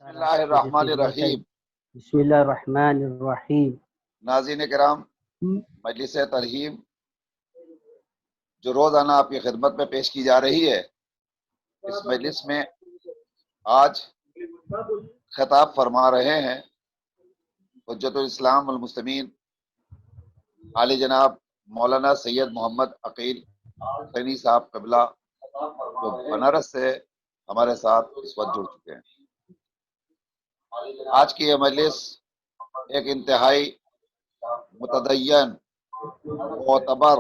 بسم اللہ الرحمن الرحیم۔ بسم اللہ الرحمن الرحیم۔ ناظرین کرام، مجلس ترحیم جو روزانہ آپ کی خدمت میں پیش کی جا رہی ہے، اس مجلس میں آج خطاب فرما رہے ہیں حجت الاسلام والمسلمین عالی جناب مولانا سید محمد عقیل حسینی صاحب قبلہ، جو بنارس سے ہمارے ساتھ اس وقت جڑ چکے ہیں۔ آج کی یہ مجلس ایک انتہائی متدین، معتبر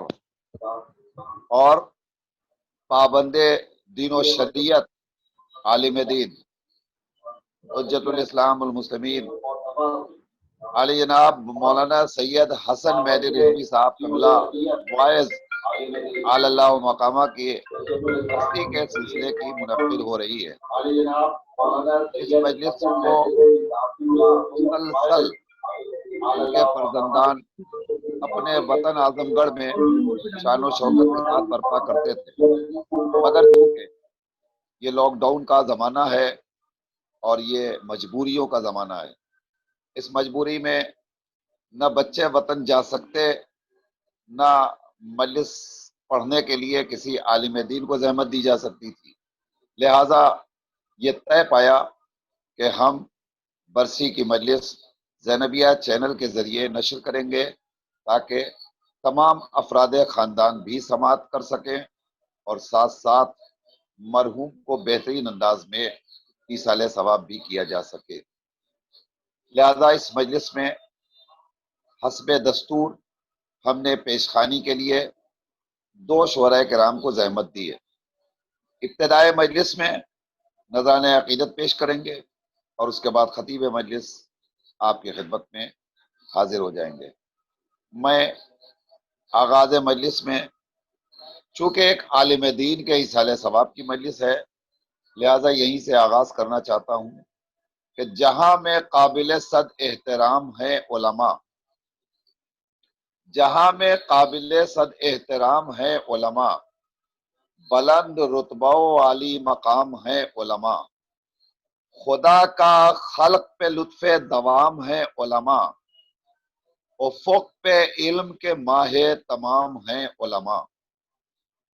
اور پابند دین و شریعت عالم دین حجت الاسلام المسلمین علی جناب مولانا سید حسن مہدی رضوی صاحب قبلہ وائز علی اللہ مقامہ کی ہستی کے سلسلے کی منعقد ہو رہی ہے۔ اس مجلس کو مسلسل ان کے فرزندان اپنے وطن اعظم گڑھ میں شان و شوکت کے ساتھ برپا کرتے تھے، مگر چونکہ یہ لاک ڈاؤن کا زمانہ ہے اور یہ مجبوریوں کا زمانہ ہے، اس مجبوری میں نہ بچے وطن جا سکتے، نہ مجلس پڑھنے کے لیے کسی عالم دین کو زحمت دی جا سکتی تھی، لہٰذا یہ طے پایا کہ ہم برسی کی مجلس زینبیہ چینل کے ذریعے نشر کریں گے تاکہ تمام افراد خاندان بھی سماعت کر سکیں اور ساتھ ساتھ مرحوم کو بہترین انداز میں ایصال ثواب بھی کیا جا سکے۔ لہذا اس مجلس میں حسب دستور ہم نے پیشخوانی کے لیے 2 شعراء کرام کو زحمت دی ہے۔ ابتدائے مجلس میں نذرانِ عقیدت پیش کریں گے اور اس کے بعد خطیب مجلس آپ کی خدمت میں حاضر ہو جائیں گے۔ میں آغاز مجلس میں، چونکہ ایک عالم دین کے ایصال ثواب کی مجلس ہے، لہذا یہیں سے آغاز کرنا چاہتا ہوں کہ جہاں میں قابل صد احترام ہے علماء، جہاں میں قابل صد احترام ہے علماء، بلند رتبہ و عالی مقام ہے علماء، خدا کا خلق پہ لطف دوام ہے علماء، افق پہ علم کے ماہ تمام ہیں علماء،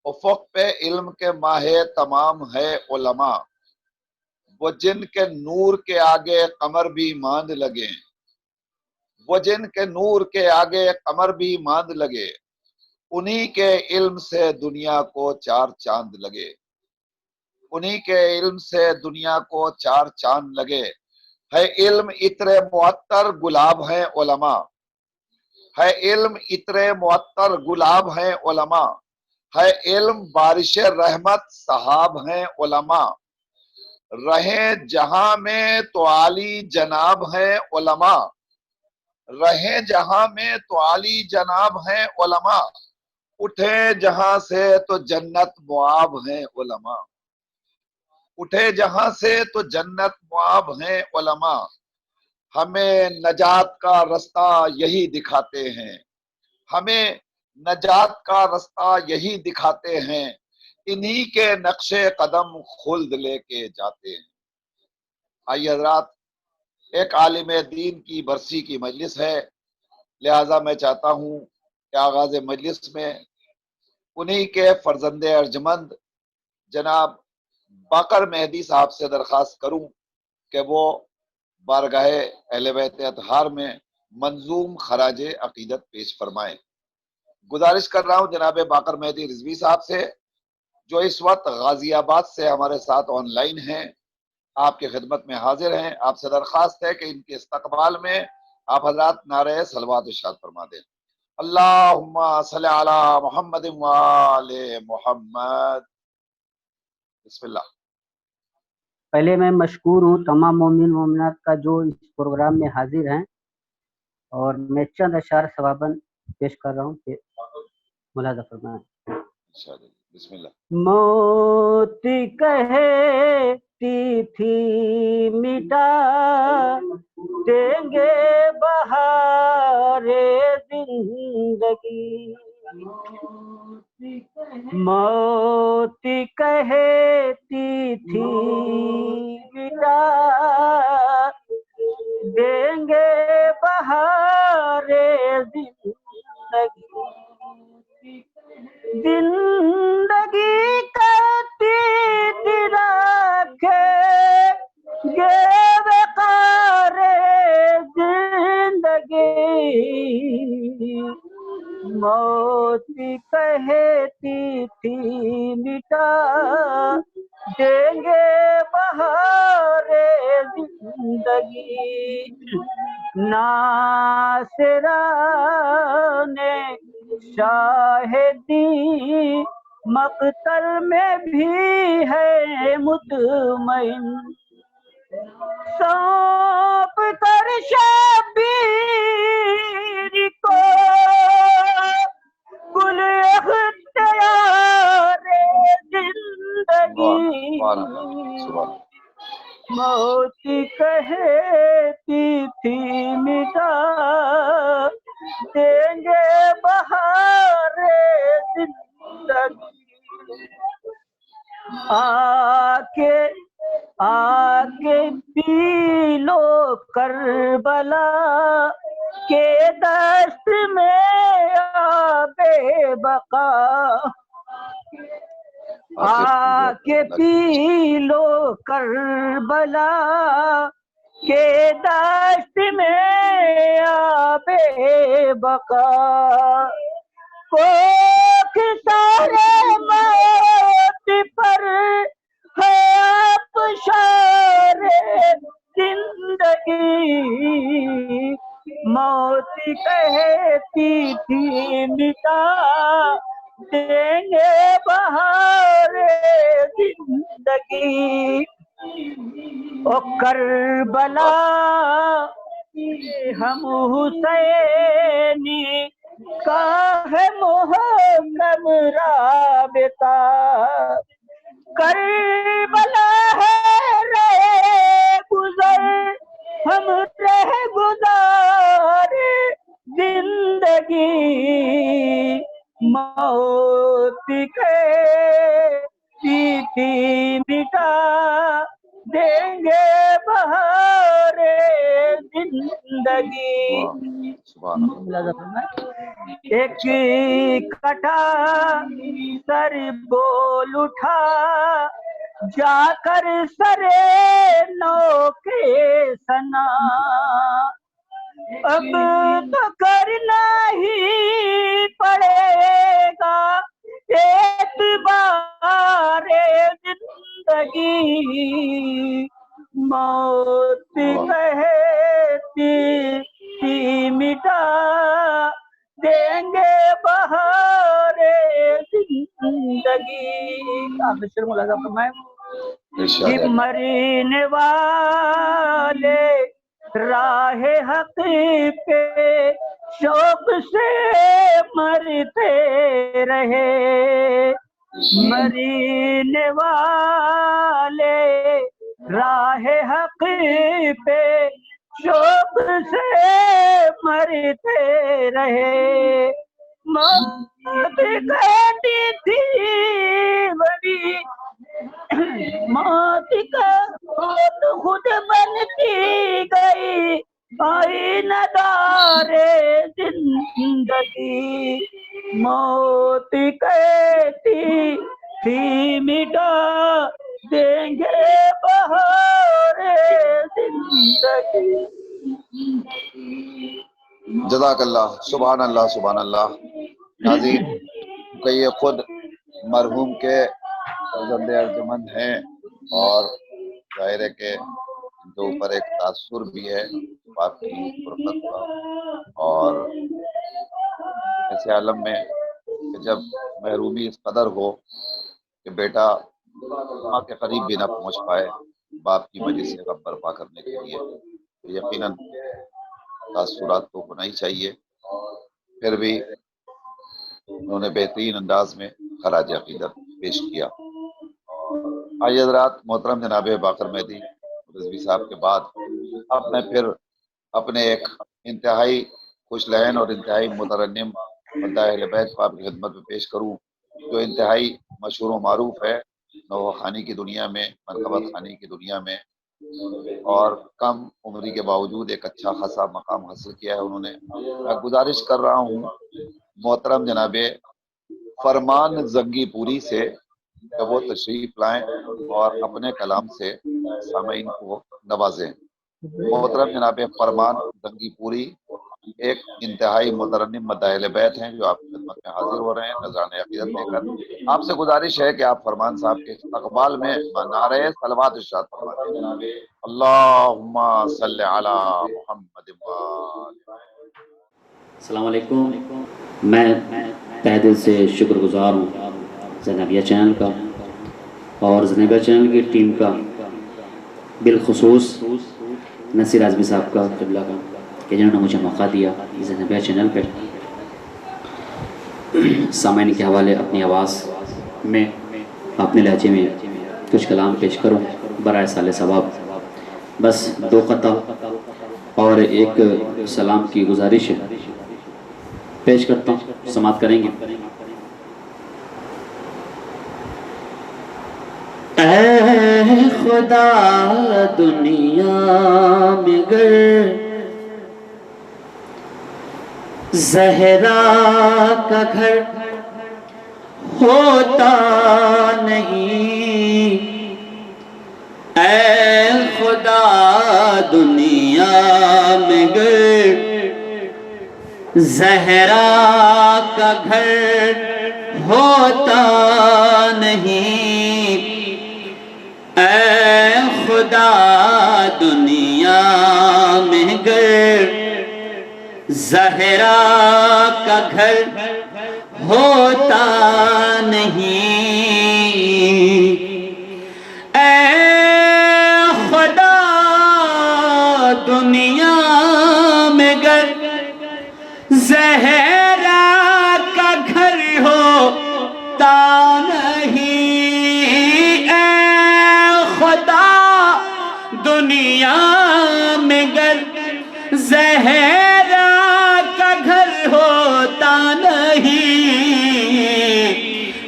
افق پہ علم کے ماہ تمام ہے علماء، وہ جن کے نور کے آگے قمر بھی ماند لگے، وہ جن کے نور کے آگے قمر بھی ماند لگے، انہی کے علم سے دنیا کو 4 چاند لگے، انہی کے علم سے دنیا کو 4 چاند لگے۔ ہے علم عطر معطر گلاب ہیں علماء، ہے علم عطر معطر گلاب ہیں علماء، ہے علم بارش رحمت سحاب ہیں علماء، رہیں جہاں میں تو عالی جناب ہیں علماء، رہیں جہاں میں تو عالی جناب ہیں علماء، اٹھیں جہاں سے تو جنت معاب ہیں علماء، اٹھے جہاں سے تو جنت معاب ہیں علماء، ہمیں نجات کا رستہ یہی دکھاتے ہیں، ہمیں نجات کا رستہ یہی دکھاتے ہیں، انہی کے نقش قدم خلد لے کے جاتے ہیں۔ آئیے حضرات، ایک عالم دین کی برسی کی مجلس ہے، لہذا میں چاہتا ہوں کہ آغاز مجلس میں انہی کے فرزند ارجمند جناب باقر مہدی صاحب سے درخواست کروں کہ وہ بارگاہ اہل بیت اطہار میں منظوم خراج عقیدت پیش فرمائیں۔ گزارش کر رہا ہوں جناب باقر مہدی رضوی صاحب سے، جو اس وقت غازی آباد سے ہمارے ساتھ آن لائن ہیں، آپ کی خدمت میں حاضر ہیں۔ آپ سے درخواست ہے کہ ان کے استقبال میں آپ حضرات نعرہ صلوات ارشاد فرما دیں۔ اللہم صلی علی محمد وآل محمد۔ بسم اللہ۔ پہلے میں مشکور ہوں تمام مومن مومنات کا جو اس پروگرام میں حاضر ہیں، اور میں چند اشعار ثواباً پیش کر رہا ہوں کہ ملاحظہ فرمائیں۔ بسم اللہ۔ موت کہتی تھی مٹا دیں گے بہار زندگی، موت کہتی تھی مٹا زندگی کرتی رکھے گے وقار زندگی موت کہتی تھی مٹا دیں گے بہار زندگی ناصران شاہدی مقتل میں بھی ہے مطمئن سونپ کر شبیر کو گل اختیار زندگی موت کہتی تھی مٹا دیں گے بہار زندگی آکے پی لو کربلا کے دست میں آب بقا آکے پی لو کربلا کے دست میں آب بقا کوک سارے موت پر ہے آبشار زندگی موت کہتی تھی مٹا دیں گے بہار زندگی او کربلا ہم حسینی کا ہے محکم رابطہ کربلا ہے رہ گزر ہم رہ گزار زندگی موت کہتی تھی مٹا دیں گے بہار زندگی ایک کٹا سر بول اٹھا جا کر سرے نو کے سنا اب تو کرنا ہی پڑے گا اعتبار زندگی موت کہتی تھی مٹا دیں گے بہار زندگی آپ شعر ملاحظہ فرمائیں کہ مرنے والے راہ حق پہ شوق سے مرتے رہے مرنے والے راہ حق پہ شوق سے مرتے رہے موت کہتی تھی بڑی موت کا موت خود بنتی گئی آئینہ دار زندگی موت کہتی تھی مٹا دیں گے بہار زندگی جزاک اللہ سبحان اللہ سبحان اللہ ناظرین کہ یہ خود مرحوم کے فرزند ارجمند ہیں اور ظاہر ہے کہ ان کے اوپر ایک تاثر بھی ہے باپ کی فرقت کا اور ایسے عالم میں کہ جب محرومی اس قدر ہو کہ بیٹا ماں کے قریب بھی نہ پہنچ پائے باپ کی مجلس سے غم برپا کرنے کے لیے تو یقیناً تاثرات تو ہونا ہی چاہیے پھر بھی انہوں نے بہترین انداز میں خراج عقیدت پیش کیا آج حضرات محترم جناب باقر مہدی رضوی صاحب کے بعد اب میں پھر اپنے ایک انتہائی خوش لہن اور انتہائی مترنم بندہ اہل بیت کو آپ کی خدمت میں پیش کروں جو انتہائی مشہور و معروف ہے نوحہ خوانی کی دنیا میں مرکبت خوانی کی دنیا میں اور کم عمری کے باوجود ایک اچھا خاصا مقام حاصل کیا ہے انہوں نے. میں گزارش کر رہا ہوں محترم جناب فرمان زنگی پوری سے کہ وہ تشریف لائیں اور اپنے کلام سے سامعین کو نوازیں. محترم جناب فرمان زنگی پوری ایک انتہائی مترنم مداحل بیت ہیں جو آپ کی خدمت میں حاضر ہو رہے ہیں نذران عقیدت لے کر. آپ سے گزارش ہے کہ آپ فرمان صاحب کے استقبال میں نعرہ صلوات ارشاد فرمائیں. اللہم صلی علی محمد السلام علیکم. میں تہ دل سے شکر گزار ہوں زینبیہ چینل کا اور زینبیہ چینل کی ٹیم کا، بالخصوص نصیر اعظمی صاحب کا قبلہ کا، کہ جنہوں نے مجھے موقع دیا زینبیہ چینل پہ سامعین کے حوالے اپنی آواز میں اپنے لہجے میں کچھ کلام پیش کروں برائے سال ثواب. بس 2 قطع اور ایک سلام کی گزارش پیش کرتا ہوں، سماعت کریں گے. اے خدا دنیا میں گر زہرا کا گھر ہوتا نہیں، اے خدا دنیا میں گر زہرا کا گھر ہوتا نہیں، اے خدا دنیا میں گر زہرا کا گھر ہوتا نہیں، اے خدا دنیا میں گر زہرا کا گھر ہوتا نہیں، اے خدا دنیا میں گر زہرا کا گھر ہوتا نہیں،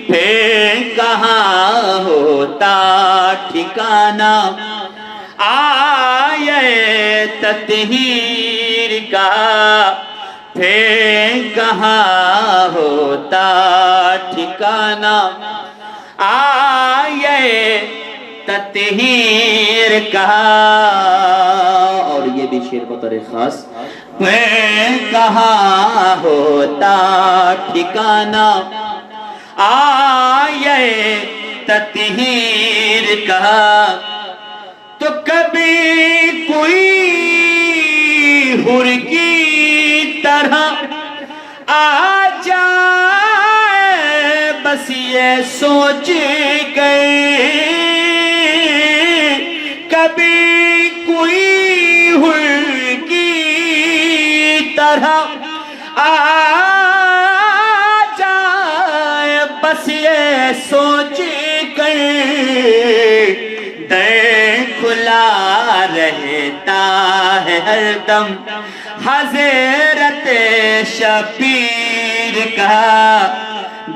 پھر کہاں ہوتا ٹھکانہ آیے تطہیر کا، پھر کہاں ہوتا ٹھکانہ آیے تطہیر کا. اور یہ بھی شعر بطور خاص، پھر کہاں ہوتا ٹھکانہ آیے تطہیر کا. تو کبھی کوئی حور کی طرح آ جائے بس یہ سوچ کر، کبھی کوئی حور کی طرح آ جائے بس یہ سوچ کر، در کھلا رہتا ہے ہر دم حضرت شبیر کا،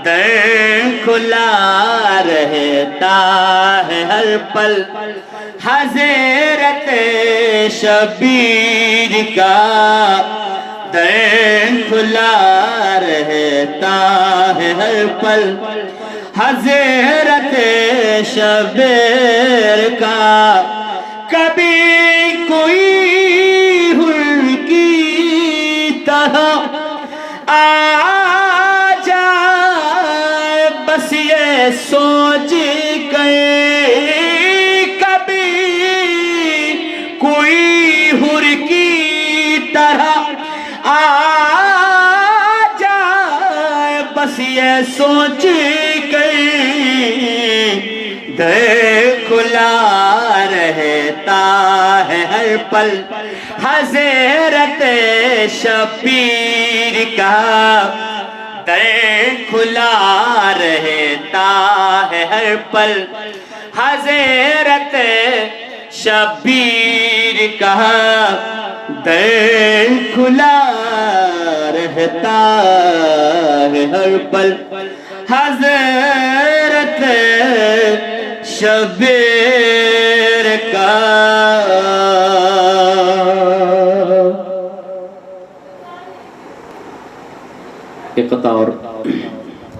در کھلا رہتا ہے ہر پل حضرت شبیر کا، در کھلا رہتا ہے ہر پل حضرت شبیر کا. کبھی کوئی حور کی طرح آ جائے بس یہ سوچ کر، کبھی کوئی حور کی طرح آ جائے بس یہ سوچ کر، در کھلا رہتا ہے ہر پل حضرت شبیر کا، در کھلا رہتا ہے ہر پل حضرت شبیر کا، در کھلا رہتا ہے ہر پل حضرت شبیر کا. ایک قطع اور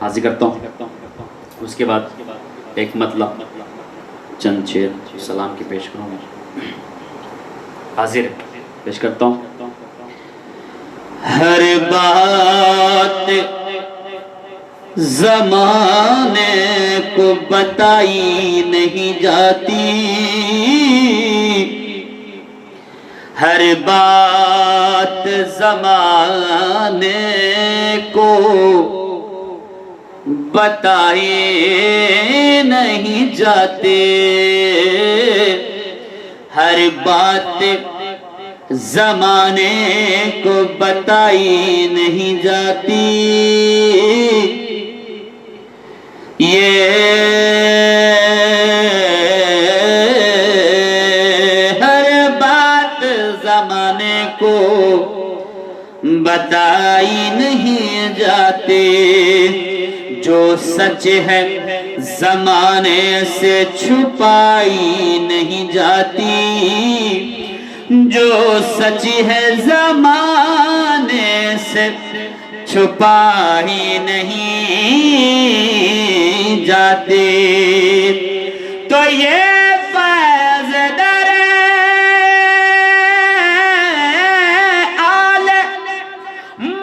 حاضر کرتا ہوں، اس کے بعد ایک مطلب چند شعر سلام کی پیش کروں گا، حاضر پیش کرتا ہوں۔ ہر بات زمانے کو بتائی نہیں جاتی، ہر بات زمانے کو بتائی نہیں جاتے، ہر بات زمانے کو بتائی نہیں جاتی، یہ ہر بات زمانے کو بتائی نہیں جاتے، جو سچ ہے زمانے سے چھپائی نہیں جاتی، جو سچ ہے زمانے سے چھپائی نہیں جاتی، تو یہ فیض در آل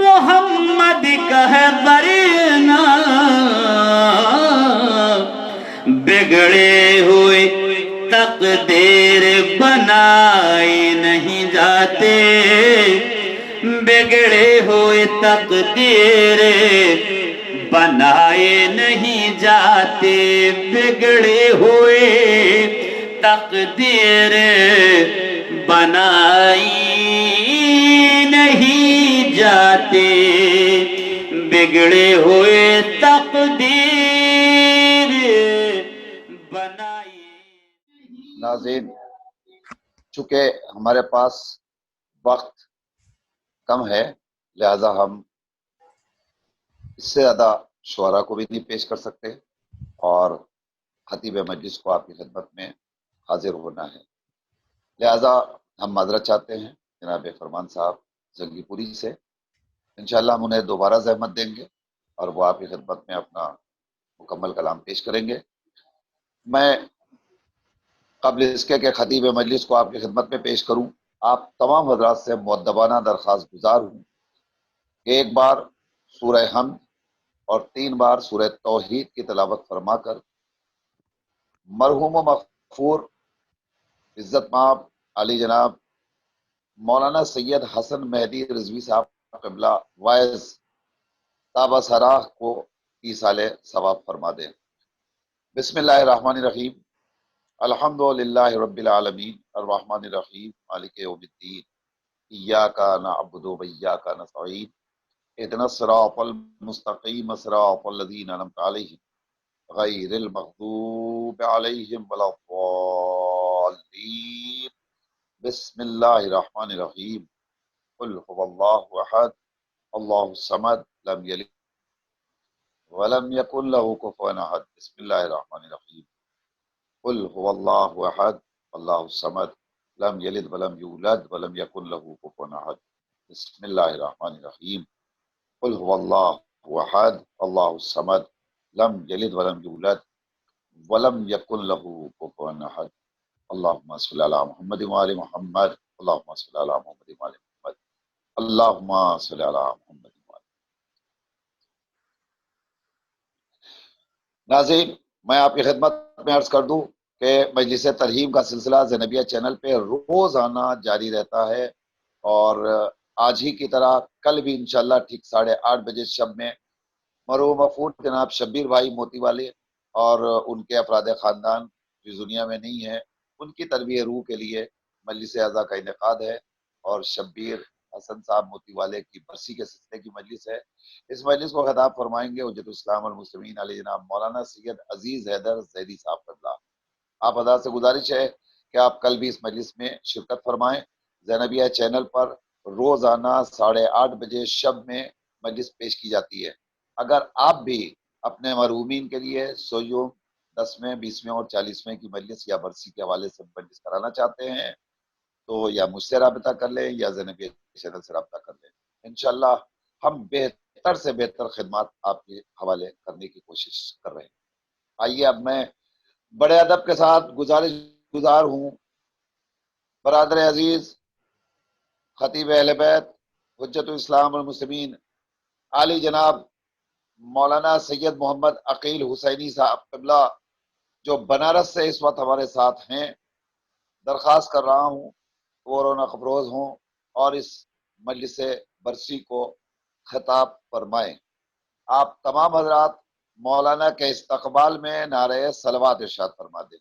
محمد کا ہے ورنہ بگڑے ہوئے تقدیر بنائی نہیں جاتے، بگڑے ہوئے تقدیر بنائے نہیں جاتے، بگڑے ہوئے تقدیر بنائی نہیں جاتے، بگڑے ہوئے تقدیر بنائی۔ ناظرین، چونکہ ہمارے پاس وقت کم ہے لہذا ہم اس سے زیادہ شعراء کو بھی نہیں پیش کر سکتے اور خطیب مجلس کو آپ کی خدمت میں حاضر ہونا ہے، لہذا ہم معذرت چاہتے ہیں جناب فرمان صاحب زنگی پوری سے۔ انشاءاللہ ہم انہیں دوبارہ زحمت دیں گے اور وہ آپ کی خدمت میں اپنا مکمل کلام پیش کریں گے۔ میں قبل اس کے کہ خطیب مجلس کو آپ کی خدمت میں پیش کروں، آپ تمام حضرات سے مؤدبانہ درخواست گزار ہوں کہ ایک بار سورہ حمد اور 3 بار سورہ توحید کی تلاوت فرما کر مرحوم و مغفور عزت مآب علی جناب مولانا سید حسن مہدی رضوی صاحب قبلہ وائز تابہ سراہ کو ایصال ثواب فرما دیں۔ بسم اللہ الرحمن الرحیم، الحمد للہ رب العالمین الرحمن الرحیم مالک یوم الدین، ایاک نعبد و ایاک نستعین، اهدنا الصراط المستقیم صراط الذین انعمت علیہم غیر المغضوب علیہم ولا الضالین۔ بسم اللہ الرحمن الرحیم، قل هو اللہ احد اللہ الصمد لم یلد ولم یکن له کفوا احد۔ بسم اللہ الرحمن الرحیم، قل هو اللہ احد اللہ الصمد لم یلد ولم یولد ولم یکن له کفوا احد۔ بسم اللہ الرحمن الرحیم، قل هو اللہ احد اللہ الصمد لم یلد ولم یولد ولم یکن له کفوا احد۔ اللہم صلی علی محمد وآل محمد، اللہم صلی علی محمد وآل محمد، اللہم صلی علی محمد وآل۔ ناظرین، میں آپ کی خدمت میں عرض کر دوں کہ مجلس ترحیم کا سلسلہ زینبیہ چینل پہ روزانہ جاری رہتا ہے، اور آج ہی کی طرح کل بھی انشاءاللہ ٹھیک 8:30 بجے شب میں مرحوم مغفور جناب شبیر بھائی موتی والے اور ان کے افراد خاندان جو دنیا میں نہیں ہیں، ان کی تربیت روح کے لیے مجلس اعضاء کا انعقاد ہے، اور شبیر حسن صاحب موتی والے کی برسی کے سلسلے کی مجلس ہے۔ اس مجلس کو خطاب فرمائیں گے حجت الاسلام والمسلمین علی جناب مولانا سید عزیز حیدر زیدی صاحب قبلہ۔ آپ حضرات سے گزارش ہے کہ آپ کل بھی اس مجلس میں شرکت فرمائیں۔ زینبیہ چینل پر روزانہ 8:30 بجے شب میں مجلس پیش کی جاتی ہے۔ اگر آپ بھی اپنے مرحومین کے لیے سویوں 10ویں 20ویں اور 40ویں کی مجلس یا برسی کے حوالے سے مجلس کرانا چاہتے ہیں تو یا مجھ سے رابطہ کر لیں یا زینبیہ چینل سے رابطہ کر لیں۔ انشاءاللہ ہم بہتر سے بہتر خدمات آپ کے حوالے کرنے کی کوشش کر رہے ہیں۔ آئیے اب میں بڑے ادب کے ساتھ گزارش گزار ہوں برادر عزیز خطیب اہل بیت حجت الاسلام والمسلمین عالی جناب مولانا سید محمد عقیل حسینی صاحب قبلہ جو بنارس سے اس وقت ہمارے ساتھ ہیں، درخواست کر رہا ہوں وہ رونق افروز ہوں اور اس مجلس برسی کو خطاب فرمائیں۔ آپ تمام حضرات مولانا کے استقبال میں نعرہ صلوات ارشاد فرما دیں۔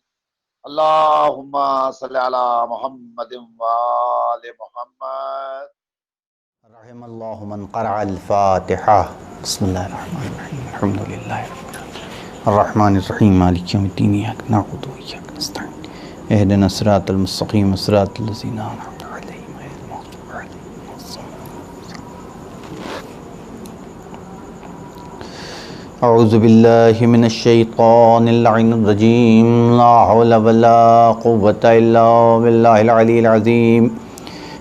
اللہم صلی علی محمد وآل محمد۔ رحم اللہ من قرأ الفاتحہ۔ بسم اللہ الرحمن الرحیم الحمد للہ رب العالمین الرحمن الرحیم مالک یوم الدین ایاک نعبد و ایاک نستعین اہدنا الصراط المستقیم صراط الذین انعمت علیہم غیر المغضوب علیہم ولا الضالین۔ اعوذ باللہ من الشیطان اللعین الرجیم لا حول ولا قوة الا باللہ العلی العظیم۔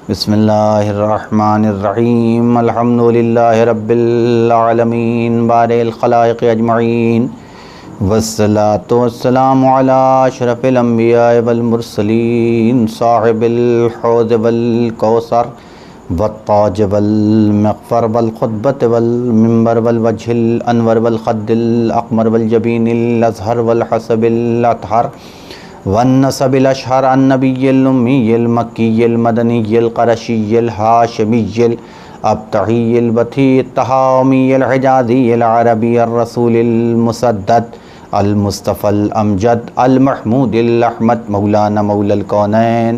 بسم اللہ الرحمن الرحیم الحمد للہ رب العالمین بارئ الخلائق اجمعین والصلاة والسلام علی اشرف الانبیاء والمرسلین صاحب الحوض والکوثر والتاج والمغفر والخطبۃ والمنبر والوجہ الانور والخد الاقمر والجبین الازہر والحسب الاطہر والنسب الاشہر النبی الامی المکی المدنی القرشی الہاشمی الابتحی البتی التہامی الحجازی العربی الرسول المسدد المصطفى الامجد المحمود الاحمد مولانا مولا الکونین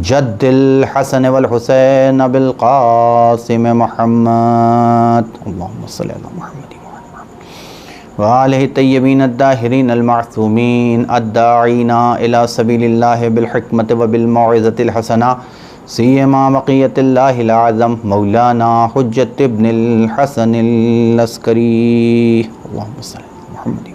جد الحسن والحسین ابو القاسم محمد اللہم صلی علی محمد وآلہ الطیبین الطاہرین المعصومین الداعین الی سبیل اللہ بالحکمت وبالموعظۃ الحسنہ سیما بقیۃ اللہ العظم مولانا حجت ابن الحسن العسکری اللہم صلی علی محمد۔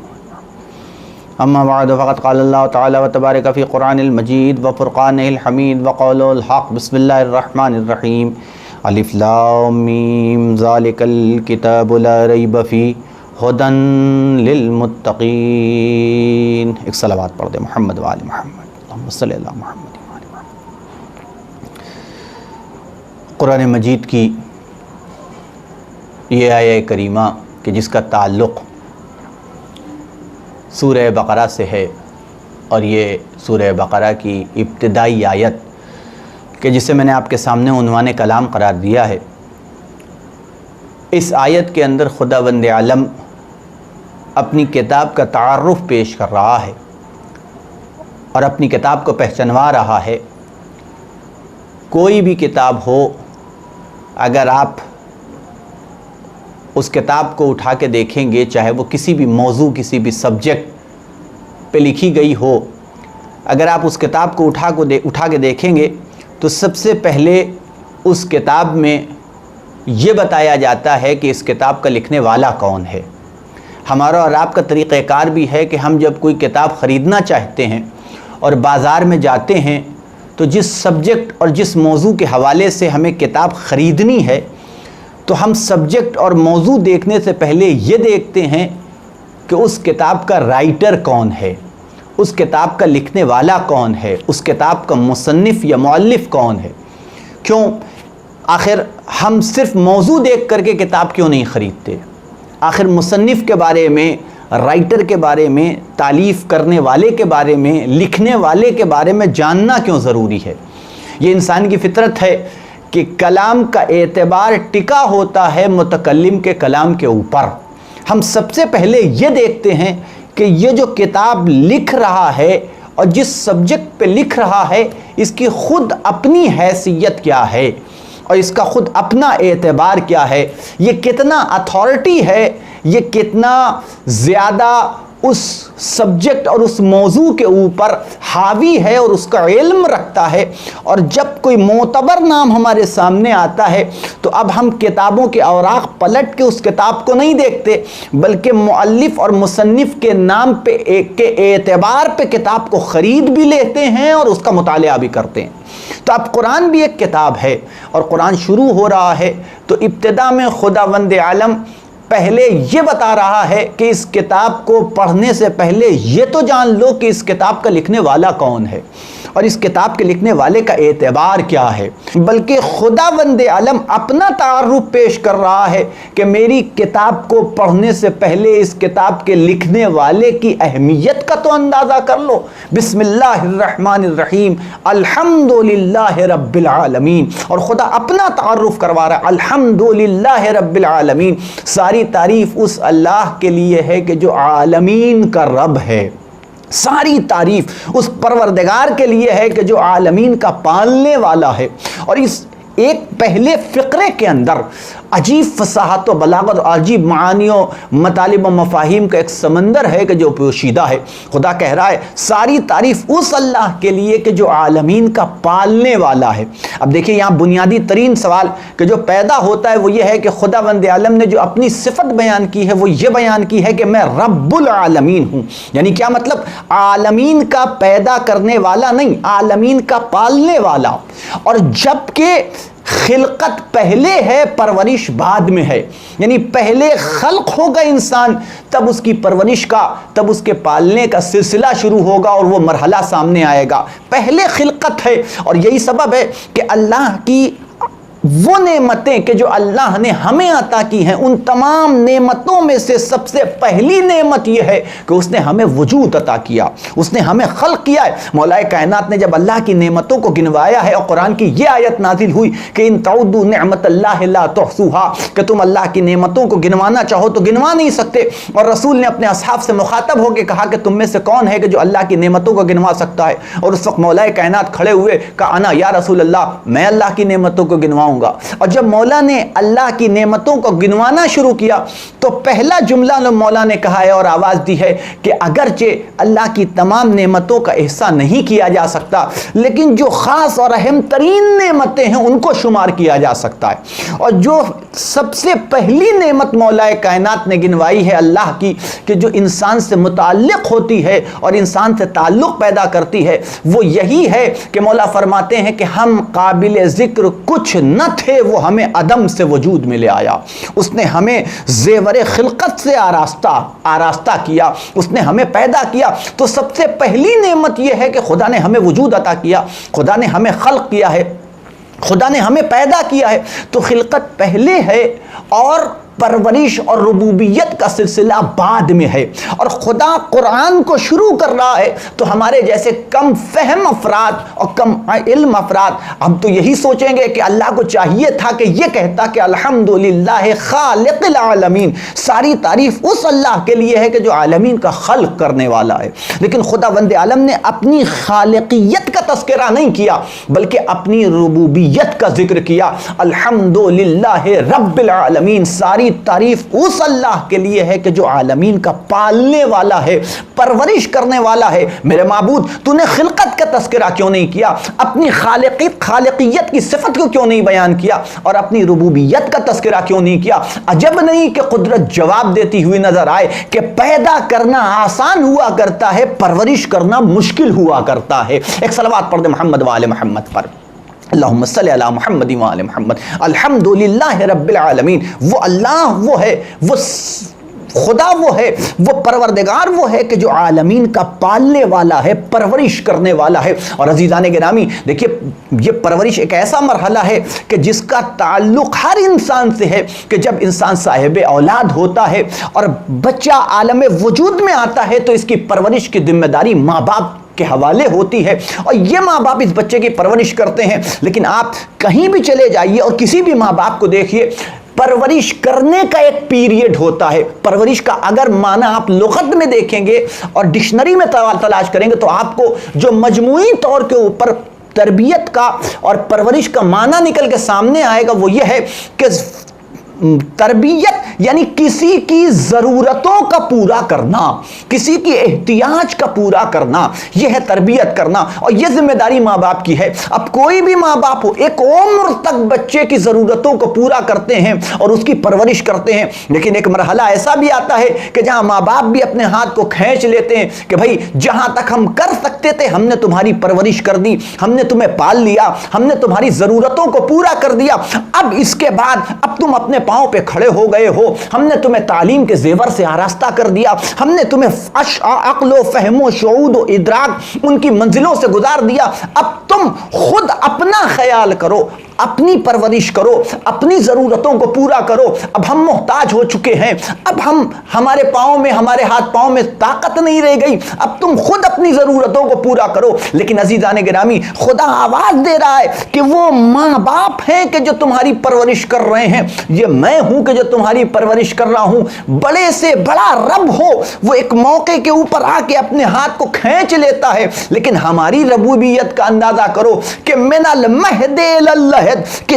اما بعد فقد قال اللہ تعالی وتبارک فی قرآن المجید وفرقانہ الحمید وقولہ الحق۔ بسم اللہ الرحمن الرحیم الف لام میم ذالک الکتاب لا ریب فیہ ہدن للمتقین۔ ایک صلوات پڑھ دے محمد وآل محمد اللہم صلی اللہ محمد وآل محمد۔ قرآن مجید کی یہ آیہ کریمہ کہ جس کا تعلق سورہ بقرہ سے ہے اور یہ سورہ بقرہ کی ابتدائی آیت کہ جسے میں نے آپ کے سامنے عنوان کلام قرار دیا ہے، اس آیت کے اندر خداوند عالم اپنی کتاب کا تعارف پیش کر رہا ہے اور اپنی کتاب کو پہچنوا رہا ہے۔ کوئی بھی کتاب ہو، اگر آپ اس کتاب کو اٹھا کے دیکھیں گے، چاہے وہ کسی بھی موضوع کسی بھی سبجیکٹ پہ لکھی گئی ہو، اگر آپ اس کتاب کو اٹھا کے دیکھیں گے تو سب سے پہلے اس کتاب میں یہ بتایا جاتا ہے کہ اس کتاب کا لکھنے والا کون ہے۔ ہمارا اور آپ کا طریقہ کار بھی ہے کہ ہم جب کوئی کتاب خریدنا چاہتے ہیں اور بازار میں جاتے ہیں تو جس سبجیکٹ اور جس موضوع کے حوالے سے ہمیں کتاب خریدنی ہے تو ہم سبجیکٹ اور موضوع دیکھنے سے پہلے یہ دیکھتے ہیں کہ اس کتاب کا رائٹر کون ہے، اس کتاب کا لکھنے والا کون ہے، اس کتاب کا مصنف یا مؤلف کون ہے۔ کیوں؟ آخر ہم صرف موضوع دیکھ کر کے کتاب کیوں نہیں خریدتے؟ آخر مصنف کے بارے میں، رائٹر کے بارے میں، تالیف کرنے والے کے بارے میں، لکھنے والے کے بارے میں جاننا کیوں ضروری ہے؟ یہ انسان کی فطرت ہے کہ کلام کا اعتبار ٹکا ہوتا ہے متکلم کے کلام کے اوپر۔ ہم سب سے پہلے یہ دیکھتے ہیں کہ یہ جو کتاب لکھ رہا ہے اور جس سبجیکٹ پہ لکھ رہا ہے اس کی خود اپنی حیثیت کیا ہے اور اس کا خود اپنا اعتبار کیا ہے، یہ کتنا اتھارٹی ہے، یہ کتنا زیادہ اس سبجیکٹ اور اس موضوع کے اوپر حاوی ہے اور اس کا علم رکھتا ہے۔ اور جب کوئی معتبر نام ہمارے سامنے آتا ہے تو اب ہم کتابوں کے اوراق پلٹ کے اس کتاب کو نہیں دیکھتے بلکہ مؤلف اور مصنف کے نام پہ کے اعتبار پہ کتاب کو خرید بھی لیتے ہیں اور اس کا مطالعہ بھی کرتے ہیں۔ تو اب قرآن بھی ایک کتاب ہے اور قرآن شروع ہو رہا ہے تو ابتدا میں خداوند عالم پہلے یہ بتا رہا ہے کہ اس کتاب کو پڑھنے سے پہلے یہ تو جان لو کہ اس کتاب کا لکھنے والا کون ہے اور اس کتاب کے لکھنے والے کا اعتبار کیا ہے، بلکہ خداوند عالم اپنا تعارف پیش کر رہا ہے کہ میری کتاب کو پڑھنے سے پہلے اس کتاب کے لکھنے والے کی اہمیت کا تو اندازہ کر لو۔ بسم اللہ الرحمن الرحیم، الحمدللہ رب العالمین، اور خدا اپنا تعارف کروا رہا ہے، الحمدللہ رب العالمین، ساری تعریف اس اللہ کے لیے ہے کہ جو عالمین کا رب ہے، ساری تعریف اس پروردگار کے لیے ہے کہ جو عالمین کا پالنے والا ہے۔ اور اس ایک پہلے فقرے کے اندر عجیب فصاحت و بلاغت اور عجیب معانی و مطالب و مفاہیم کا ایک سمندر ہے کہ جو پوشیدہ ہے۔ خدا کہہ رہا ہے ساری تعریف اس اللہ کے لیے کہ جو عالمین کا پالنے والا ہے۔ اب دیکھیں یہاں بنیادی ترین سوال کہ جو پیدا ہوتا ہے وہ یہ ہے کہ خداوند عالم نے جو اپنی صفت بیان کی ہے وہ یہ بیان کی ہے کہ میں رب العالمین ہوں، یعنی کیا مطلب؟ عالمین کا پیدا کرنے والا نہیں، عالمین کا پالنے والا۔ اور جبکہ خلقت پہلے ہے، پرورش بعد میں ہے، یعنی پہلے خلق ہوگا انسان، تب اس کی پرورش کا، تب اس کے پالنے کا سلسلہ شروع ہوگا اور وہ مرحلہ سامنے آئے گا۔ پہلے خلقت ہے، اور یہی سبب ہے کہ اللہ کی وہ نعمتیں کہ جو اللہ نے ہمیں عطا کی ہیں، ان تمام نعمتوں میں سے سب سے پہلی نعمت یہ ہے کہ اس نے ہمیں وجود عطا کیا، اس نے ہمیں خلق کیا ہے۔ مولا کائنات نے جب اللہ کی نعمتوں کو گنوایا ہے اور قرآن کی یہ آیت نازل ہوئی کہ ان تعدوا نعمت اللہ لا تحصوها، کہ تم اللہ کی نعمتوں کو گنوانا چاہو تو گنوا نہیں سکتے، اور رسول نے اپنے اصحاب سے مخاطب ہو کے کہا کہ تم میں سے کون ہے کہ جو اللہ کی نعمتوں کو گنوا سکتا ہے؟ اور اس وقت مولا کائنات کھڑے ہوئے، کہا انا یا رسول اللہ، میں اللہ کی نعمتوں کو گنواؤں گا۔ اور جب مولا نے اللہ کی نعمتوں کو گنوانا شروع کیا تو پہلا جملہ مولا نے کہا ہے اور آواز دی ہے کہ اگرچہ اللہ کی تمام نعمتوں کا احصاء نہیں کیا جا سکتا، لیکن جو خاص اور اہم ترین نعمتیں ہیں ان کو شمار کیا جا سکتا ہے۔ اور جو سب سے پہلی نعمت مولا کائنات نے گنوائی ہے اللہ کی کہ جو انسان سے متعلق ہوتی ہے اور انسان سے تعلق پیدا کرتی ہے، وہ یہی ہے کہ مولا فرماتے ہیں کہ ہم قابل ذکر کچھ نہ تھے، وہ ہمیں عدم سے وجود میں لے آیا۔ اس نے ہمیں زیور خلقت سے آراستہ کیا، اس نے ہمیں پیدا کیا۔ تو سب سے پہلی نعمت یہ ہے کہ خدا نے ہمیں وجود عطا کیا، خدا نے ہمیں خلق کیا ہے، خدا نے ہمیں پیدا کیا ہے۔ تو خلقت پہلے ہے اور پرورش اور ربوبیت کا سلسلہ بعد میں ہے۔ اور خدا قرآن کو شروع کر رہا ہے تو ہمارے جیسے کم فہم افراد اور کم علم افراد ہم تو یہی سوچیں گے کہ اللہ کو چاہیے تھا کہ یہ کہتا کہ الحمدللہ خالق العالمین، ساری تعریف اس اللہ کے لیے ہے کہ جو عالمین کا خلق کرنے والا ہے۔ لیکن خداوند عالم نے اپنی خالقیت کا تذکرہ نہیں کیا بلکہ اپنی ربوبیت کا ذکر کیا۔ الحمدللہ رب العالمین، ساری تعریف اس اللہ کے لیے ہے کہ جو عالمین کا پالنے والا ہے، پرورش کرنے والا ہے۔ میرے معبود، تو نے خلقت کا تذکرہ کیوں نہیں کیا؟ اپنی خالقیت کی صفت کو کیوں نہیں بیان کیا؟ اور اپنی ربوبیت کا تذکرہ کیوں نہیں کیا؟ عجب نہیں کہ قدرت جواب دیتی ہوئی نظر آئے کہ پیدا کرنا آسان ہوا کرتا ہے، پرورش کرنا مشکل ہوا کرتا ہے۔ ایک صلوات پڑھ دے محمد و آل محمد پر۔ اللہم صلی علی محمد و آل محمد۔ الحمدللہ رب العالمین، وہ اللہ وہ ہے، وہ خدا وہ ہے، وہ پروردگار وہ ہے کہ جو عالمین کا پالنے والا ہے، پرورش کرنے والا ہے۔ اور عزیزان گرامی دیکھیے، یہ پرورش ایک ایسا مرحلہ ہے کہ جس کا تعلق ہر انسان سے ہے کہ جب انسان صاحب اولاد ہوتا ہے اور بچہ عالم وجود میں آتا ہے تو اس کی پرورش کی ذمہ داری ماں باپ کے حوالے ہوتی ہے، اور یہ ماں باپ اس بچے کی پرورش کرتے ہیں۔ لیکن آپ کہیں بھی چلے جائیے اور کسی بھی ماں باپ کو دیکھیے، پرورش کرنے کا ایک پیریڈ ہوتا ہے۔ پرورش کا اگر معنی آپ لغت میں دیکھیں گے اور ڈکشنری میں تلاش کریں گے تو آپ کو جو مجموعی طور کے اوپر تربیت کا اور پرورش کا معنی نکل کے سامنے آئے گا وہ یہ ہے کہ تربیت یعنی کسی کی ضرورتوں کا پورا کرنا، کسی کی احتیاج کا پورا کرنا، یہ ہے تربیت کرنا، اور یہ ذمہ داری ماں باپ کی ہے۔ اب کوئی بھی ماں باپ ہو ایک عمر تک بچے کی ضرورتوں کو پورا کرتے ہیں اور اس کی پرورش کرتے ہیں، لیکن ایک مرحلہ ایسا بھی آتا ہے کہ جہاں ماں باپ بھی اپنے ہاتھ کو کھینچ لیتے ہیں کہ بھائی جہاں تک ہم کر سکتے تھے ہم نے تمہاری پرورش کر دی، ہم نے تمہیں پال لیا، ہم نے تمہاری ضرورتوں کو پورا کر دیا، اب اس کے بعد اب تم اپنے پاؤں پہ کھڑے ہو گئے ہو، ہم نے تمہیں تعلیم کے زیور سے آراستہ کر دیا، ہم نے تمہیں عقل و فہم و شعور و ادراک ان کی منزلوں سے گزار دیا، اب تم خود اپنا خیال کرو، اپنی پرورش کرو، اپنی ضرورتوں کو پورا کرو۔ اب ہم محتاج ہو چکے ہیں، اب ہمارے پاؤں میں، ہمارے ہاتھ پاؤں میں طاقت نہیں رہ گئی، اب تم خود اپنی ضرورتوں کو پورا کرو۔ لیکن عزیزان گرامی، خدا آواز دے رہا ہے کہ وہ ماں باپ ہیں کہ جو تمہاری پرورش کر رہے ہیں، یہ میں ہوں کہ جو تمہاری پرورش کر رہا ہوں۔ بڑے سے بڑا رب ہو وہ ایک موقع کے اوپر آ کے اپنے ہاتھ کو کھینچ لیتا ہے، لیکن ہماری ربوبیت کا اندازہ کرو کہ من المہد الی اللحد، کہ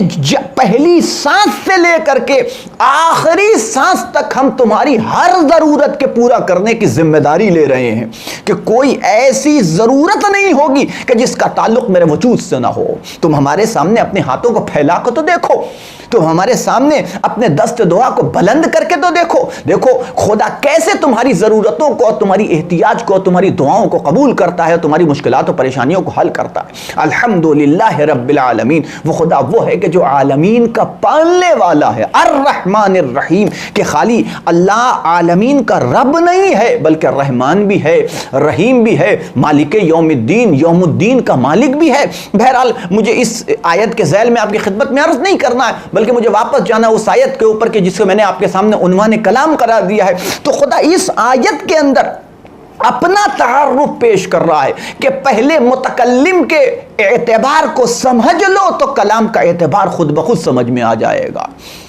پہلی سانس سے لے کر کے آخری سانس تک ہم تمہاری ہر ضرورت کے پورا کرنے کی ذمہ داری لے رہے ہیں، کہ کوئی ایسی ضرورت نہیں ہوگی کہ جس کا تعلق میرے وجود سے نہ ہو۔ تم ہمارے سامنے اپنے ہاتھوں کو پھیلا کر تو دیکھو، تم ہمارے سامنے اپنے دست دعا کو بلند کر کے تو دیکھو، دیکھو خدا کیسے تمہاری ضرورتوں کو، تمہاری احتیاج کو، تمہاری دعاؤں کو قبول کرتا ہے، تمہاری مشکلات و پریشانیوں کو حل کرتا ہے۔ الحمدللہ رب العالمین، وہ خدا وہ ہے کہ جو عالمین کا پالنے والا ہے، الرحمن الرحیم، کہ خالی اللہ عالمین کا رب نہیں ہے بلکہ رحمان بھی ہے، رحیم بھی ہے، مالک یوم الدین، یوم الدین کا مالک بھی ہے۔ بہرحال مجھے اس آیت کے ذیل میں آپ کی خدمت میں عرض نہیں کرنا ہے، بلکہ مجھے واپس جانا اس آیت کے اوپر کہ جس کو میں نے آپ کے سامنے عنوان کلام قرار دیا ہے۔ تو خدا اس آیت کے اندر اپنا تعارف پیش کر رہا ہے کہ پہلے متکلم کے اعتبار کو سمجھ لو تو کلام کا اعتبار خود بخود سمجھ میں آ جائے گا۔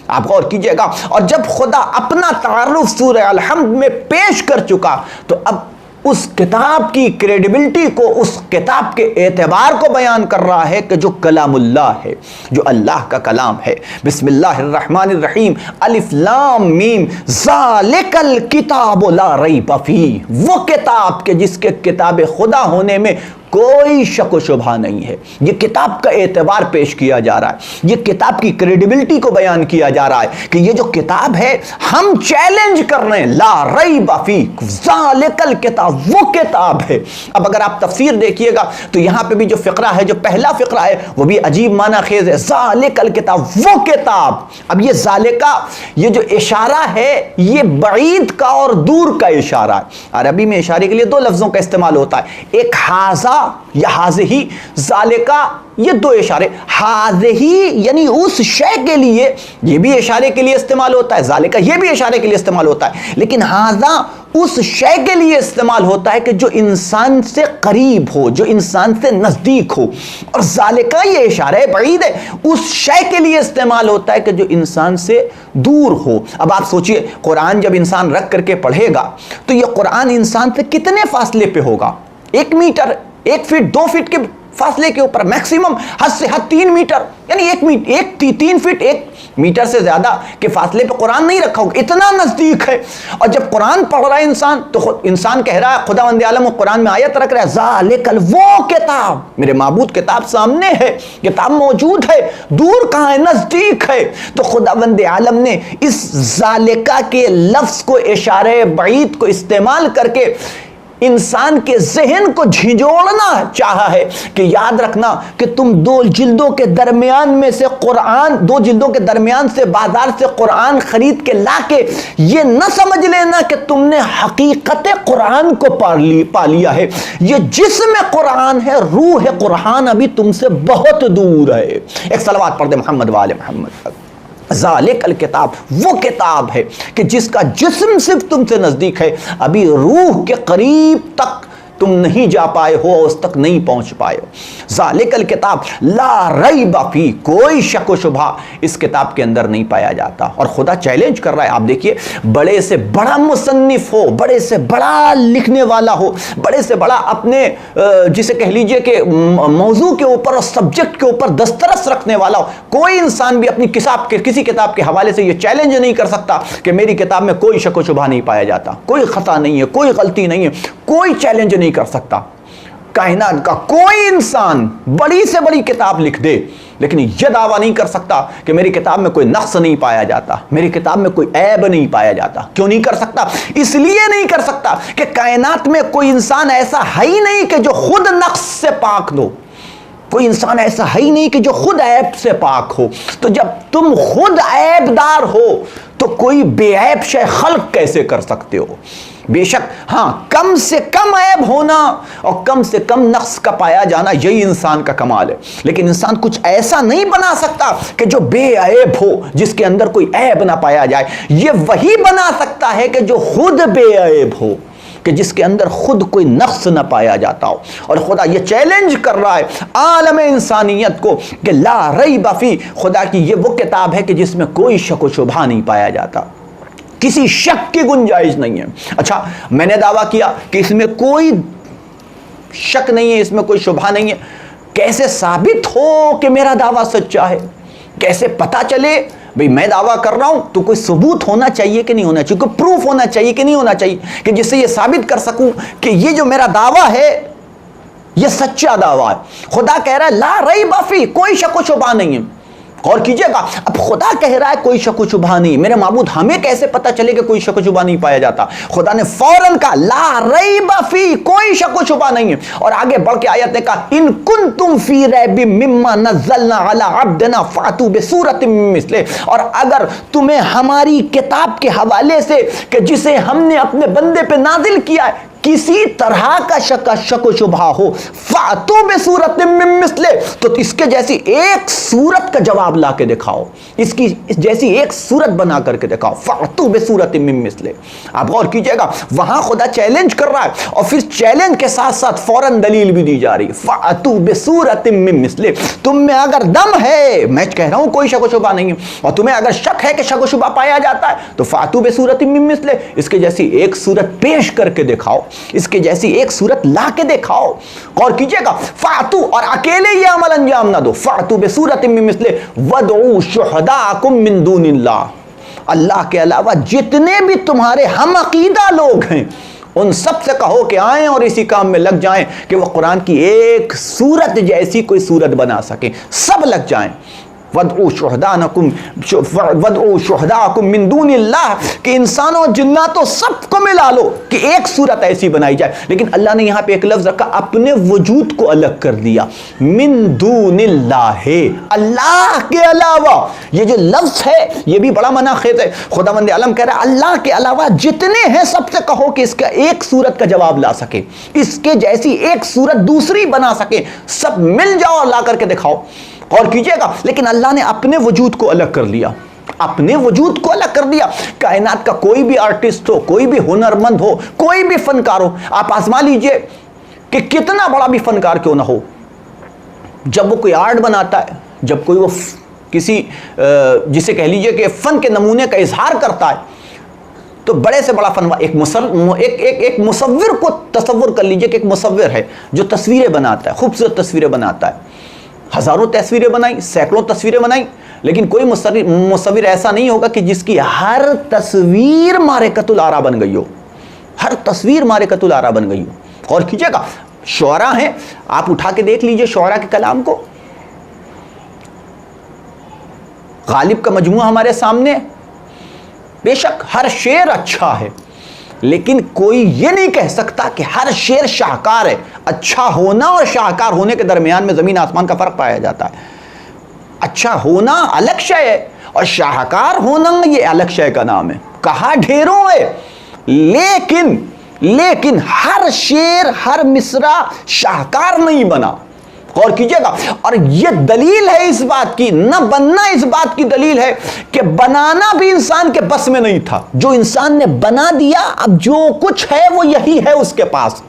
آپ غور کیجئے گا، اور جب خدا اپنا تعارف سورہ الحمد میں پیش کر چکا تو اب اس کتاب کی کریڈیبلٹی کو، اس کتاب کے اعتبار کو بیان کر رہا ہے کہ جو کلام اللہ ہے، جو اللہ کا کلام ہے۔ بسم اللہ الرحمن الرحیم، الف لام میم، ذالک الکتاب لا ریب فیہ، وہ کتاب کہ جس کے کتاب خدا ہونے میں کوئی شک و شبہ نہیں ہے۔ یہ کتاب کا اعتبار پیش کیا جا رہا ہے، یہ کتاب کی کریڈیبلٹی کو بیان کیا جا رہا ہے کہ یہ جو کتاب ہے ہم چیلنج کر رہے ہیں، لا ریب فیہ، ذالک الکتاب، وہ کتاب ہے۔ اب اگر آپ تفسیر دیکھیے گا تو یہاں پہ بھی جو فقرہ ہے، جو پہلا فقرہ ہے، وہ بھی عجیب معنی خیز ہے، ذالک الکتاب، وہ کتاب۔ اب یہ ذالکہ، یہ جو اشارہ ہے یہ بعید کا اور دور کا اشارہ ہے۔ عربی میں اشارے کے لیے دو لفظوں کا استعمال ہوتا ہے، ایک ہاذا یا ہاذہی، ذالکہ یہ دو اشارے، ہاذہی یعنی اس شے کے لیے، یہ بھی اشارے کے لیے استعمال ہوتا ہے، ذالکہ یہ بھی اشارے کے لیے استعمال ہوتا ہے، لیکن ہاذا اس شے کے لیے استعمال ہوتا ہے کہ جو انسان سے قریب ہو، جو انسان سے نزدیک ہو، اور ذالکہ یہ اشارہ بعید ہے، اس شے کے لیے استعمال ہوتا ہے کہ جو انسان سے دور ہو۔ اب آپ سوچئے قرآن جب انسان رکھ کر کے پڑھے گا تو یہ قرآن انسان سے کتنے فاصلے پہ ہوگا؟ 1 میٹر، 1 فٹ، 2 فٹ کے فاصلے کے اوپر، میکسیمم حد سے حد 3 میٹر، یعنی 3 فٹ 1 میٹر سے زیادہ کے فاصلے پہ قرآن نہیں رکھا ہوگا، اتنا نزدیک ہے۔ اور جب قرآن پڑھ رہا ہے انسان تو انسان کہہ رہا ہے، خداوند عالم قرآن میں آیت رکھ رہا ہے، ذالک وہ کتاب، میرے معبود کتاب سامنے ہے، کتاب موجود ہے، دور کہاں ہے؟ نزدیک ہے۔ تو خداوند عالم نے اس ذالکہ کے لفظ کو، اشارہ بعید کو استعمال کر کے انسان کے ذہن کو جھنجھوڑنا چاہا ہے کہ یاد رکھنا کہ تم 2 جلدوں کے درمیان میں سے قرآن، 2 جلدوں کے درمیان سے بازار سے قرآن خرید کے لا کے یہ نہ سمجھ لینا کہ تم نے حقیقت قرآن کو پا لیا ہے۔ یہ جسم قرآن ہے، روح قرآن ابھی تم سے بہت دور ہے۔ ایک صلوات پڑھ دے محمد وآل محمد۔ ذالک الکتاب، وہ کتاب ہے کہ جس کا جسم صرف تم سے نزدیک ہے، ابھی روح کے قریب تک تم نہیں جا پائے ہو، اس تک نہیں پہنچ پائے ہو۔ ذالک الکتاب لا ریب فی، کوئی شک و شبہ اس کتاب کے اندر نہیں پایا جاتا۔ اور خدا چیلنج کر رہا ہے، آپ دیکھیے بڑے سے بڑا مصنف ہو، بڑے سے بڑا لکھنے والا ہو، بڑے سے بڑا اپنے جسے کہہ لیجئے کہ موضوع کے اوپر اور سبجیکٹ کے اوپر دسترس رکھنے والا ہو، کوئی انسان بھی اپنی کسی کتاب کے حوالے سے یہ چیلنج نہیں کر سکتا کہ میری کتاب میں کوئی شک و شبہ نہیں پایا جاتا، کوئی خطا نہیں ہے، کوئی غلطی نہیں ہے، کوئی چیلنج نہیں کر سکتا۔ کائنات کا کوئی انسان بڑی سے بڑی کتاب لکھ دے لیکن یہ دعویٰ نہیں کر سکتا کہ میری کتاب میں کوئی نقص نہیں پایا جاتا، میری کتاب میں کوئی عیب نہیں پایا جاتا۔ کیوں نہیں کر سکتا؟ اس لیے نہیں کر سکتا کہ کائنات میں کوئی انسان ایسا ہے ہی نہیں کہ جو خود نقص سے پاک ہو، کوئی انسان ایسا ہے ہی نہیں کہ جو خود عیب سے پاک ہو۔ تو جب تم خود عیب دار ہو تو کوئی بے عیب شے خلق کیسے کر سکتے ہو؟ بے شک ہاں، کم سے کم عیب ہونا اور کم سے کم نقص کا پایا جانا یہی انسان کا کمال ہے، لیکن انسان کچھ ایسا نہیں بنا سکتا کہ جو بے عیب ہو، جس کے اندر کوئی عیب نہ پایا جائے۔ یہ وہی بنا سکتا ہے کہ جو خود بے عیب ہو، کہ جس کے اندر خود کوئی نقص نہ پایا جاتا ہو۔ اور خدا یہ چیلنج کر رہا ہے عالم انسانیت کو کہ لا ریب فی، خدا کی یہ وہ کتاب ہے کہ جس میں کوئی شک و شبہ نہیں پایا جاتا، کسی شک کی گنجائش نہیں ہے۔ اچھا، میں نے دعویٰ کیا کہ اس میں کوئی شک نہیں ہے، اس میں کوئی شبہ نہیں ہے، کیسے ثابت ہو کہ میرا دعویٰ سچا ہے؟ کیسے پتا چلے؟ بھئی میں دعویٰ کر رہا ہوں تو کوئی ثبوت ہونا چاہیے کہ نہیں ہونا چاہیے، کوئی پروف ہونا چاہیے کہ نہیں ہونا چاہیے کہ جس سے یہ ثابت کر سکوں کہ یہ جو میرا دعویٰ ہے یہ سچا دعویٰ ہے۔ خدا کہہ رہا ہے لا ریب فی، کوئی شک و شبہ نہیں ہے۔ غور کیجئے گا، اب خدا کہہ رہا ہے کوئی شک و شبہ نہیں، میرے معبود ہمیں کیسے پتا چلے کہ کوئی شک و شبہ نہیں پایا جاتا؟ خدا نے فوراً کہا لا ریب فی، کوئی شک و شبہ نہیں ہے، اور آگے بڑھ کے آیت نے کہا ان کنتم فی ریب مما نزلنا علی عبدنا فاتوا بسورۃ من مثلہ، اور اگر تمہیں ہماری کتاب کے حوالے سے کہ جسے ہم نے اپنے بندے پہ نازل کیا ہے کسی طرح کا شک و شبہ ہو، فاتوا بسورۃ من مثلہ، تو اس کے جیسی ایک سورت کا جواب لا کے دکھاؤ، اس کی جیسی ایک سورت بنا کر کے دکھاؤ، فاتوا بسورۃ من مثلہ۔ آپ غور کیجئے گا، وہاں خدا چیلنج کر رہا ہے اور پھر چیلنج کے ساتھ ساتھ فوراً دلیل بھی دی جا رہی ہے، فاتوا بسورۃ من مثلہ۔ تم میں اگر دم ہے، میں کہہ رہا ہوں کوئی شک و شبہ نہیں ہے، اور تمہیں اگر شک ہے کہ شک و شبہ پایا جاتا ہے تو فاتوا بسورۃ من مثلہ، اس کے جیسی ایک سورت پیش کر کے دکھاؤ، اس کے جیسی ایک صورت لا کے دکھاؤ۔ غور کیجئے گا، فاتو، اور اکیلے یہ عمل انجام نہ دو، فاتو بسورۃ من مثلہ وادعوا شہداءکم من دون اللہ، اللہ کے علاوہ جتنے بھی تمہارے ہم عقیدہ لوگ ہیں ان سب سے کہو کہ آئیں اور اسی کام میں لگ جائیں کہ وہ قرآن کی ایک سورت جیسی کوئی سورت بنا سکیں، سب لگ جائیں۔ وَادْعُوا شُهَدَاءَكُم مِّن دُونِ اللَّهِ، کہ انسانوں جناتوں سب کو ملا لو کہ ایک صورت ایسی بنائی جائے، لیکن اللہ نے یہاں پہ ایک لفظ رکھا، اپنے وجود کو الگ کر دیا، من دون اللہ، اللہ کے علاوہ۔ یہ جو لفظ ہے یہ بھی بڑا منع خیز ہے، خداوند عالم کہہ رہا ہے اللہ کے علاوہ جتنے ہیں سب سے کہو کہ اس کا ایک صورت کا جواب لا سکے، اس کے جیسی ایک صورت دوسری بنا سکے، سب مل جاؤ اور لا کر کے دکھاؤ۔ اور کیجئے گا، لیکن اللہ نے اپنے وجود کو الگ کر لیا، اپنے وجود کو الگ کر دیا۔ کائنات کا کوئی بھی آرٹسٹ ہو، کوئی بھی ہنرمند ہو، کوئی بھی فنکار ہو، آپ آزما لیجئے کہ کتنا بڑا بھی فنکار کیوں نہ ہو، جب وہ کوئی آرٹ بناتا ہے، جب کوئی وہ کسی جسے کہہ لیجئے کہ فن کے نمونے کا اظہار کرتا ہے، تو بڑے سے بڑا فنکار، ایک مصور کو تصور کر لیجئے کہ ایک مصور ہے جو تصویریں بناتا ہے، خوبصورت تصویریں بناتا ہے، ہزاروں تصویریں بنائیں، سینکڑوں تصویریں بنائیں، لیکن کوئی مصور ایسا نہیں ہوگا کہ جس کی ہر تصویر معرکۃ الآراء بن گئی ہو، ہر تصویر معرکۃ الآراء بن گئی ہو۔ اور کیجئے گا، شعراء ہیں، آپ اٹھا کے دیکھ لیجئے شعراء کے کلام کو، غالب کا مجموعہ ہمارے سامنے، بے شک ہر شعر اچھا ہے، لیکن کوئی یہ نہیں کہہ سکتا کہ ہر شعر شاہکار ہے۔ اچھا ہونا اور شاہکار ہونے کے درمیان میں زمین آسمان کا فرق پایا جاتا ہے۔ اچھا ہونا الگ شے ہے اور شاہکار ہونا یہ الگ شے کا نام ہے، کہا ڈھیروں ہے، لیکن ہر شعر ہر مصرع شاہکار نہیں بنا۔ غور کیجئے گا. اور یہ دلیل ہے اس بات کی، نہ بننا اس بات کی دلیل ہے کہ بنانا بھی انسان کے بس میں نہیں تھا. جو انسان نے بنا دیا، اب جو کچھ ہے وہ یہی ہے اس کے پاس.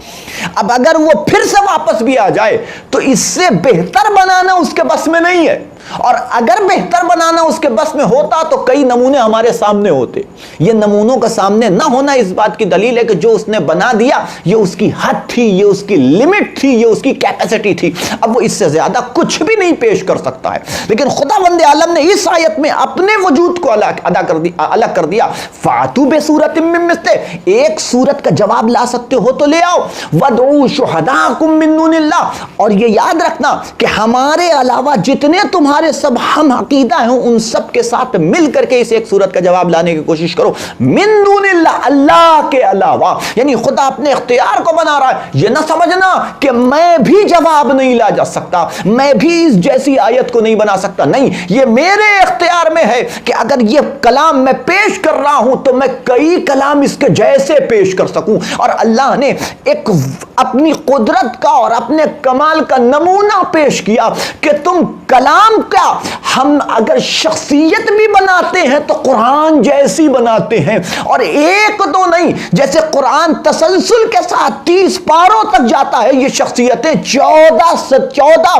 اب اگر وہ پھر سے واپس بھی آ جائے تو اس سے بہتر بنانا اس کے بس میں نہیں ہے. اور اگر بہتر بنانا اس کے بس میں ہوتا تو کئی نمونے ہمارے سامنے ہوتے. یہ نمونوں کا سامنے نہ ہونا اس بات کی دلیل ہے کہ جو اس نے بنا دیا یہ اس کی حد تھی، یہ اس کی لمٹ تھی، یہ اس کی کیپیسٹی تھی. اب وہ اس سے زیادہ کچھ بھی نہیں پیش کر سکتا ہے. لیکن خداوند عالم نے اس آیت میں اپنے وجود کو الگ کر دیا. فاتو بصورت من مثلہ، ایک صورت کا جواب لا سکتے ہو تو لے آؤ. وادعوا شہداءکم من دون اللہ، اور یہ یاد رکھنا کہ ہمارے علاوہ جتنے تمہارے سب ہم عقیدہ ہیں ان سب کے ساتھ مل کر کے اس ایک صورت کا جواب لانے کی کوشش کرو. من دون اللہ، اللہ کے علاوہ. یعنی خدا اپنے اختیار کو بنا رہا ہے. یہ نہ سمجھنا کہ میں بھی جواب نہیں لا جا سکتا، میں بھی اس جیسی آیت کو نہیں بنا سکتا. نہیں، یہ میرے اختیار میں ہے کہ اگر یہ کلام میں پیش کر رہا ہوں تو میں کئی کلام اس کے جیسے پیش کر سکوں. اور اللہ نے ایک اپنی قدرت کا اور اپنے کمال کا نمونہ پیش کیا کہ تم کلام کا ہم اگر شخصیت بھی بناتے ہیں تو قرآن جیسی بناتے ہیں. اور ایک دو نہیں، جیسے قرآن تسلسل کے ساتھ 30 پاروں تک جاتا ہے، یہ شخصیتیں 14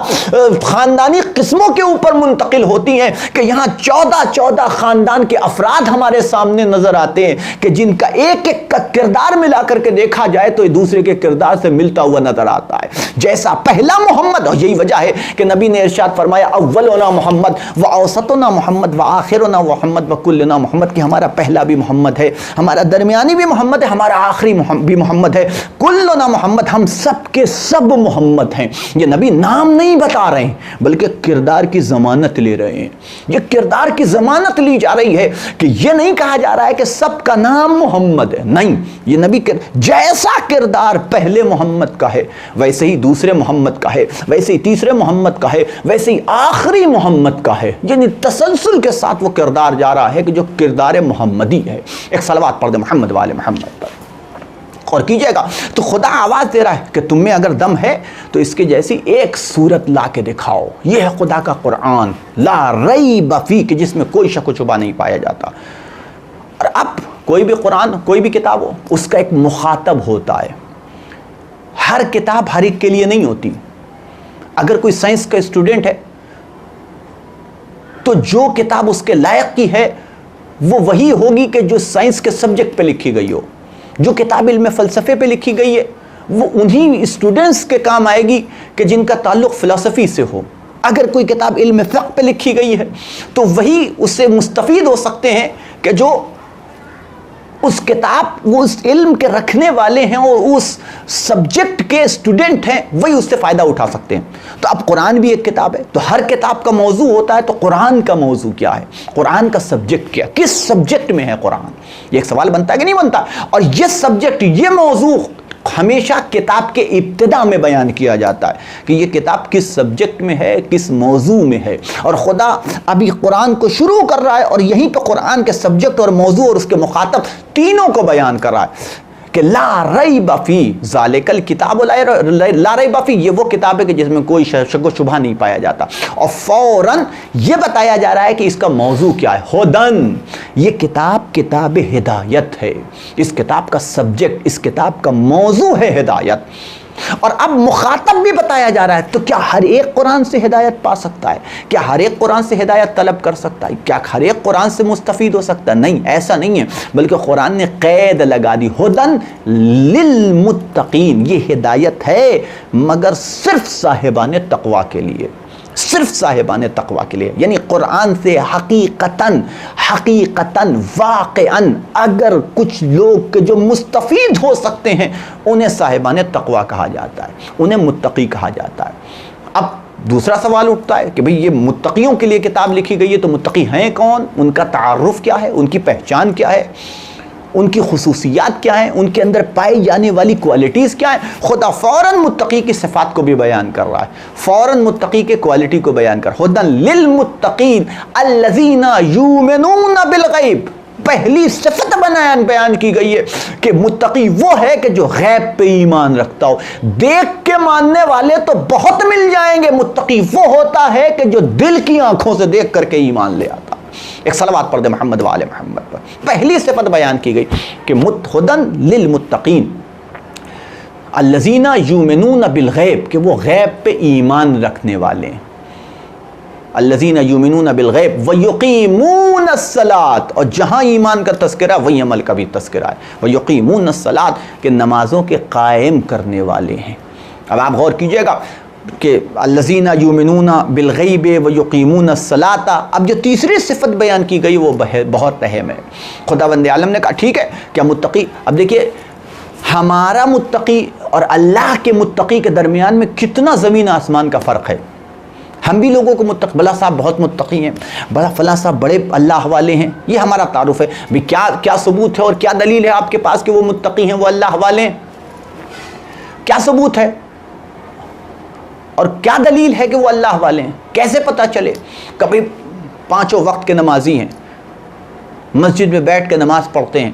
خاندانی قسموں کے اوپر منتقل ہوتی ہیں کہ یہاں 14 خاندان کے افراد ہمارے سامنے نظر آتے ہیں کہ جن کا ایک ایک کا کردار ملا کر کے دیکھا جائے تو دوسرے کے کردار سے ملتا ہوا نظر آتا ہے. جیسا پہلا محمد، اور یہی وجہ ہے کہ نبی نے ارشاد فرمایا اولنا محمد و اوسطنا محمد و آخرنا محمد و کلنا محمد، کہ ہمارا پہلا بھی محمد ہے، ہمارا درمیانی بھی محمد ہے، ہمارا آخری بھی محمد ہے. کلنا محمد، ہم سب کے سب محمد ہیں. یہ نبی نام نہیں بتا رہے ہیں بلکہ کردار کی ضمانت لے رہے ہیں. یہ کردار کی ضمانت لی جا رہی ہے کہ یہ نہیں کہا جا رہا ہے کہ سب کا نام محمد ہے. نہیں، یہ نبی جیسا کردار پہلے محمد کا ہے ویسے ہی دوسرے محمد کا ہے، ویسے ہی تیسرے محمد کا ہے، ویسے ہی آخری محمد کا ہے. یعنی تسلسل کے ساتھ وہ کردار جا رہا ہے کہ جو کردار محمدی ہے. ایک صلوات پڑھ دے محمد والے محمد پر. اور کیجئے گا تو خدا آواز دے رہا ہے کہ تم میں اگر دم ہے تو اس کے جیسی ایک صورت لا کے دکھاؤ. یہ ہے خدا کا قرآن، لا ریب فیہ، کہ جس میں کوئی شک و شبہ نہیں پایا جاتا. اور اب کوئی بھی قرآن، کوئی بھی کتاب ہو، اس کا ایک مخاطب ہوتا ہے. ہر کتاب ہر ایک کے لیے نہیں ہوتی. اگر کوئی سائنس کا اسٹوڈنٹ ہے تو جو کتاب اس کے لائق کی ہے وہ وہی ہوگی کہ جو سائنس کے سبجیکٹ پہ لکھی گئی ہو. جو کتاب علم فلسفے پہ لکھی گئی ہے وہ انہی اسٹوڈنٹس کے کام آئے گی کہ جن کا تعلق فلسفی سے ہو. اگر کوئی کتاب علم فقہ پہ لکھی گئی ہے تو وہی اس سے مستفید ہو سکتے ہیں کہ جو اس کتاب، وہ اس علم کے رکھنے والے ہیں اور اس سبجیکٹ کے اسٹوڈنٹ ہیں، وہی اس سے فائدہ اٹھا سکتے ہیں. تو اب قرآن بھی ایک کتاب ہے، تو ہر کتاب کا موضوع ہوتا ہے. تو قرآن کا موضوع کیا ہے؟ قرآن کا سبجیکٹ کیا؟ کس سبجیکٹ میں ہے قرآن؟ یہ ایک سوال بنتا ہے کہ نہیں بنتا؟ اور یہ سبجیکٹ، یہ موضوع ہمیشہ کتاب کے ابتدا میں بیان کیا جاتا ہے کہ یہ کتاب کس سبجیکٹ میں ہے، کس موضوع میں ہے. اور خدا ابھی قرآن کو شروع کر رہا ہے اور یہیں پہ قرآن کے سبجیکٹ اور موضوع اور اس کے مخاطب تینوں کو بیان کر رہا ہے کہ لا ریب فیہ ذالک الکتاب لا ریب فیہ، یہ وہ کتاب ہے کہ جس میں کوئی شک و شبہ نہیں پایا جاتا. اور فوراً یہ بتایا جا رہا ہے کہ اس کا موضوع کیا ہے. ہدن، یہ کتاب ہدایت ہے. اس کتاب کا سبجیکٹ، اس کتاب کا موضوع ہے ہدایت. اور اب مخاطب بھی بتایا جا رہا ہے. تو کیا ہر ایک قرآن سے ہدایت پا سکتا ہے؟ کیا ہر ایک قرآن سے ہدایت طلب کر سکتا ہے؟ کیا ہر ایک قرآن سے مستفید ہو سکتا ہے؟ نہیں، ایسا نہیں ہے. بلکہ قرآن نے قید لگا دی، ہدن للمتقین. یہ ہدایت ہے مگر صرف صاحبان تقوی کے لیے، صرف صاحبان تقوی کے لیے. یعنی قرآن سے حقیقتاً واقعاً اگر کچھ لوگ کے جو مستفید ہو سکتے ہیں انہیں صاحبان تقوی کہا جاتا ہے، انہیں متقی کہا جاتا ہے. اب دوسرا سوال اٹھتا ہے کہ بھئی یہ متقیوں کے لیے کتاب لکھی گئی ہے تو متقی ہیں کون؟ ان کا تعارف کیا ہے؟ ان کی پہچان کیا ہے؟ ان کی خصوصیات کیا ہیں؟ ان کے اندر پائی جانے والی کوالٹیز کیا ہیں؟ خدا فوراً متقی کی صفات کو بھی بیان کر رہا ہے، فوراً متقی کے کوالٹی کو بیان کر. ہدن للمتقین الذین یؤمنون بالغیب. پہلی صفت بیان کی گئی ہے کہ متقی وہ ہے کہ جو غیب پہ ایمان رکھتا ہو. دیکھ کے ماننے والے تو بہت مل جائیں گے, متقی وہ ہوتا ہے کہ جو دل کی آنکھوں سے دیکھ کر کے ایمان لے آتا. ایک صلوات پڑھ دے محمد و آل محمد پر. پہلی صفت بیان کی گئی کہ ہدن للمتقین الذین یؤمنون بالغیب, کہ وہ غیب پہ ایمان رکھنے والے ہیں. الذین یؤمنون بالغیب ویقیمون الصلاۃ, اور جہاں ایمان کا تذکرہ وہی عمل کا بھی تذکرہ ہے. ویقیمون الصلاۃ, کہ نمازوں کے قائم کرنے والے ہیں. اب آپ غور کیجئے گا کہ الذین یؤمنون بالغیب ویقیمون الصلاۃ, اب جو تیسری صفت بیان کی گئی وہ بہت اہم ہے. خداوند عالم نے کہا ٹھیک ہے کیا متقی, اب دیکھیے ہمارا متقی اور اللہ کے متقی کے درمیان میں کتنا زمین آسمان کا فرق ہے. ہم بھی لوگوں کو متقی, بلا صاحب بہت متقی ہیں, بلا فلاں صاحب بڑے اللہ والے ہیں, یہ ہمارا تعارف ہے. بھی کیا ثبوت ہے اور کیا دلیل ہے آپ کے پاس کہ وہ متقی ہیں, وہ اللہ والے ہیں؟ کیا ثبوت ہے اور کیا دلیل ہے کہ وہ اللہ والے ہیں؟ کیسے پتہ چلے؟ کبھی پانچوں وقت کے نمازی ہیں, مسجد میں بیٹھ کے نماز پڑھتے ہیں,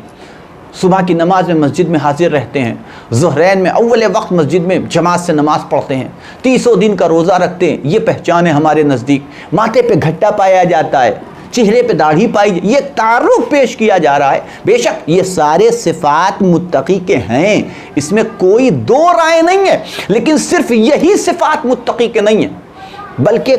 صبح کی نماز میں مسجد میں حاضر رہتے ہیں, ظہرین میں اول وقت مسجد میں جماعت سے نماز پڑھتے ہیں, 30 دن کا روزہ رکھتے ہیں, یہ پہچان ہے ہمارے نزدیک. ماتھے پہ گھٹا پایا جاتا ہے, چہرے پہ داڑھی پائی, یہ تعارف پیش کیا جا رہا ہے. بے شک یہ سارے صفات متقی کے ہیں, اس میں کوئی دو رائے نہیں ہے, لیکن صرف یہی صفات متقی کے نہیں ہیں, بلکہ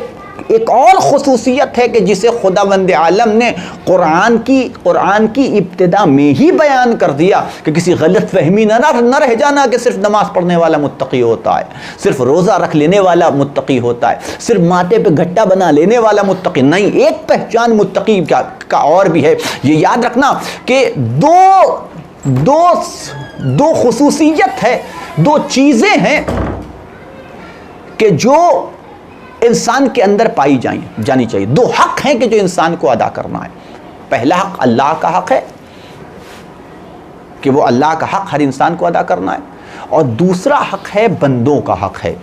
ایک اور خصوصیت ہے کہ جسے خداوند عالم نے قرآن کی ابتدا میں ہی بیان کر دیا کہ کسی غلط فہمی نہ رہ جانا کہ صرف نماز پڑھنے والا متقی ہوتا ہے, صرف روزہ رکھ لینے والا متقی ہوتا ہے, صرف ماتھے پہ گھٹا بنا لینے والا متقی نہیں. ایک پہچان متقی کا اور بھی ہے. یہ یاد رکھنا کہ دو خصوصیت ہے, دو چیزیں ہیں کہ جو انسان کے اندر پائی جانی چاہیے. دو حق ہیں کہ جو انسان کو ادا کرنا ہے. پہلا حق اللہ کا حق ہے کہ وہ اللہ کا حق ہر انسان کو ادا کرنا ہے, اور دوسرا حق ہے بندوں کا حق ہے.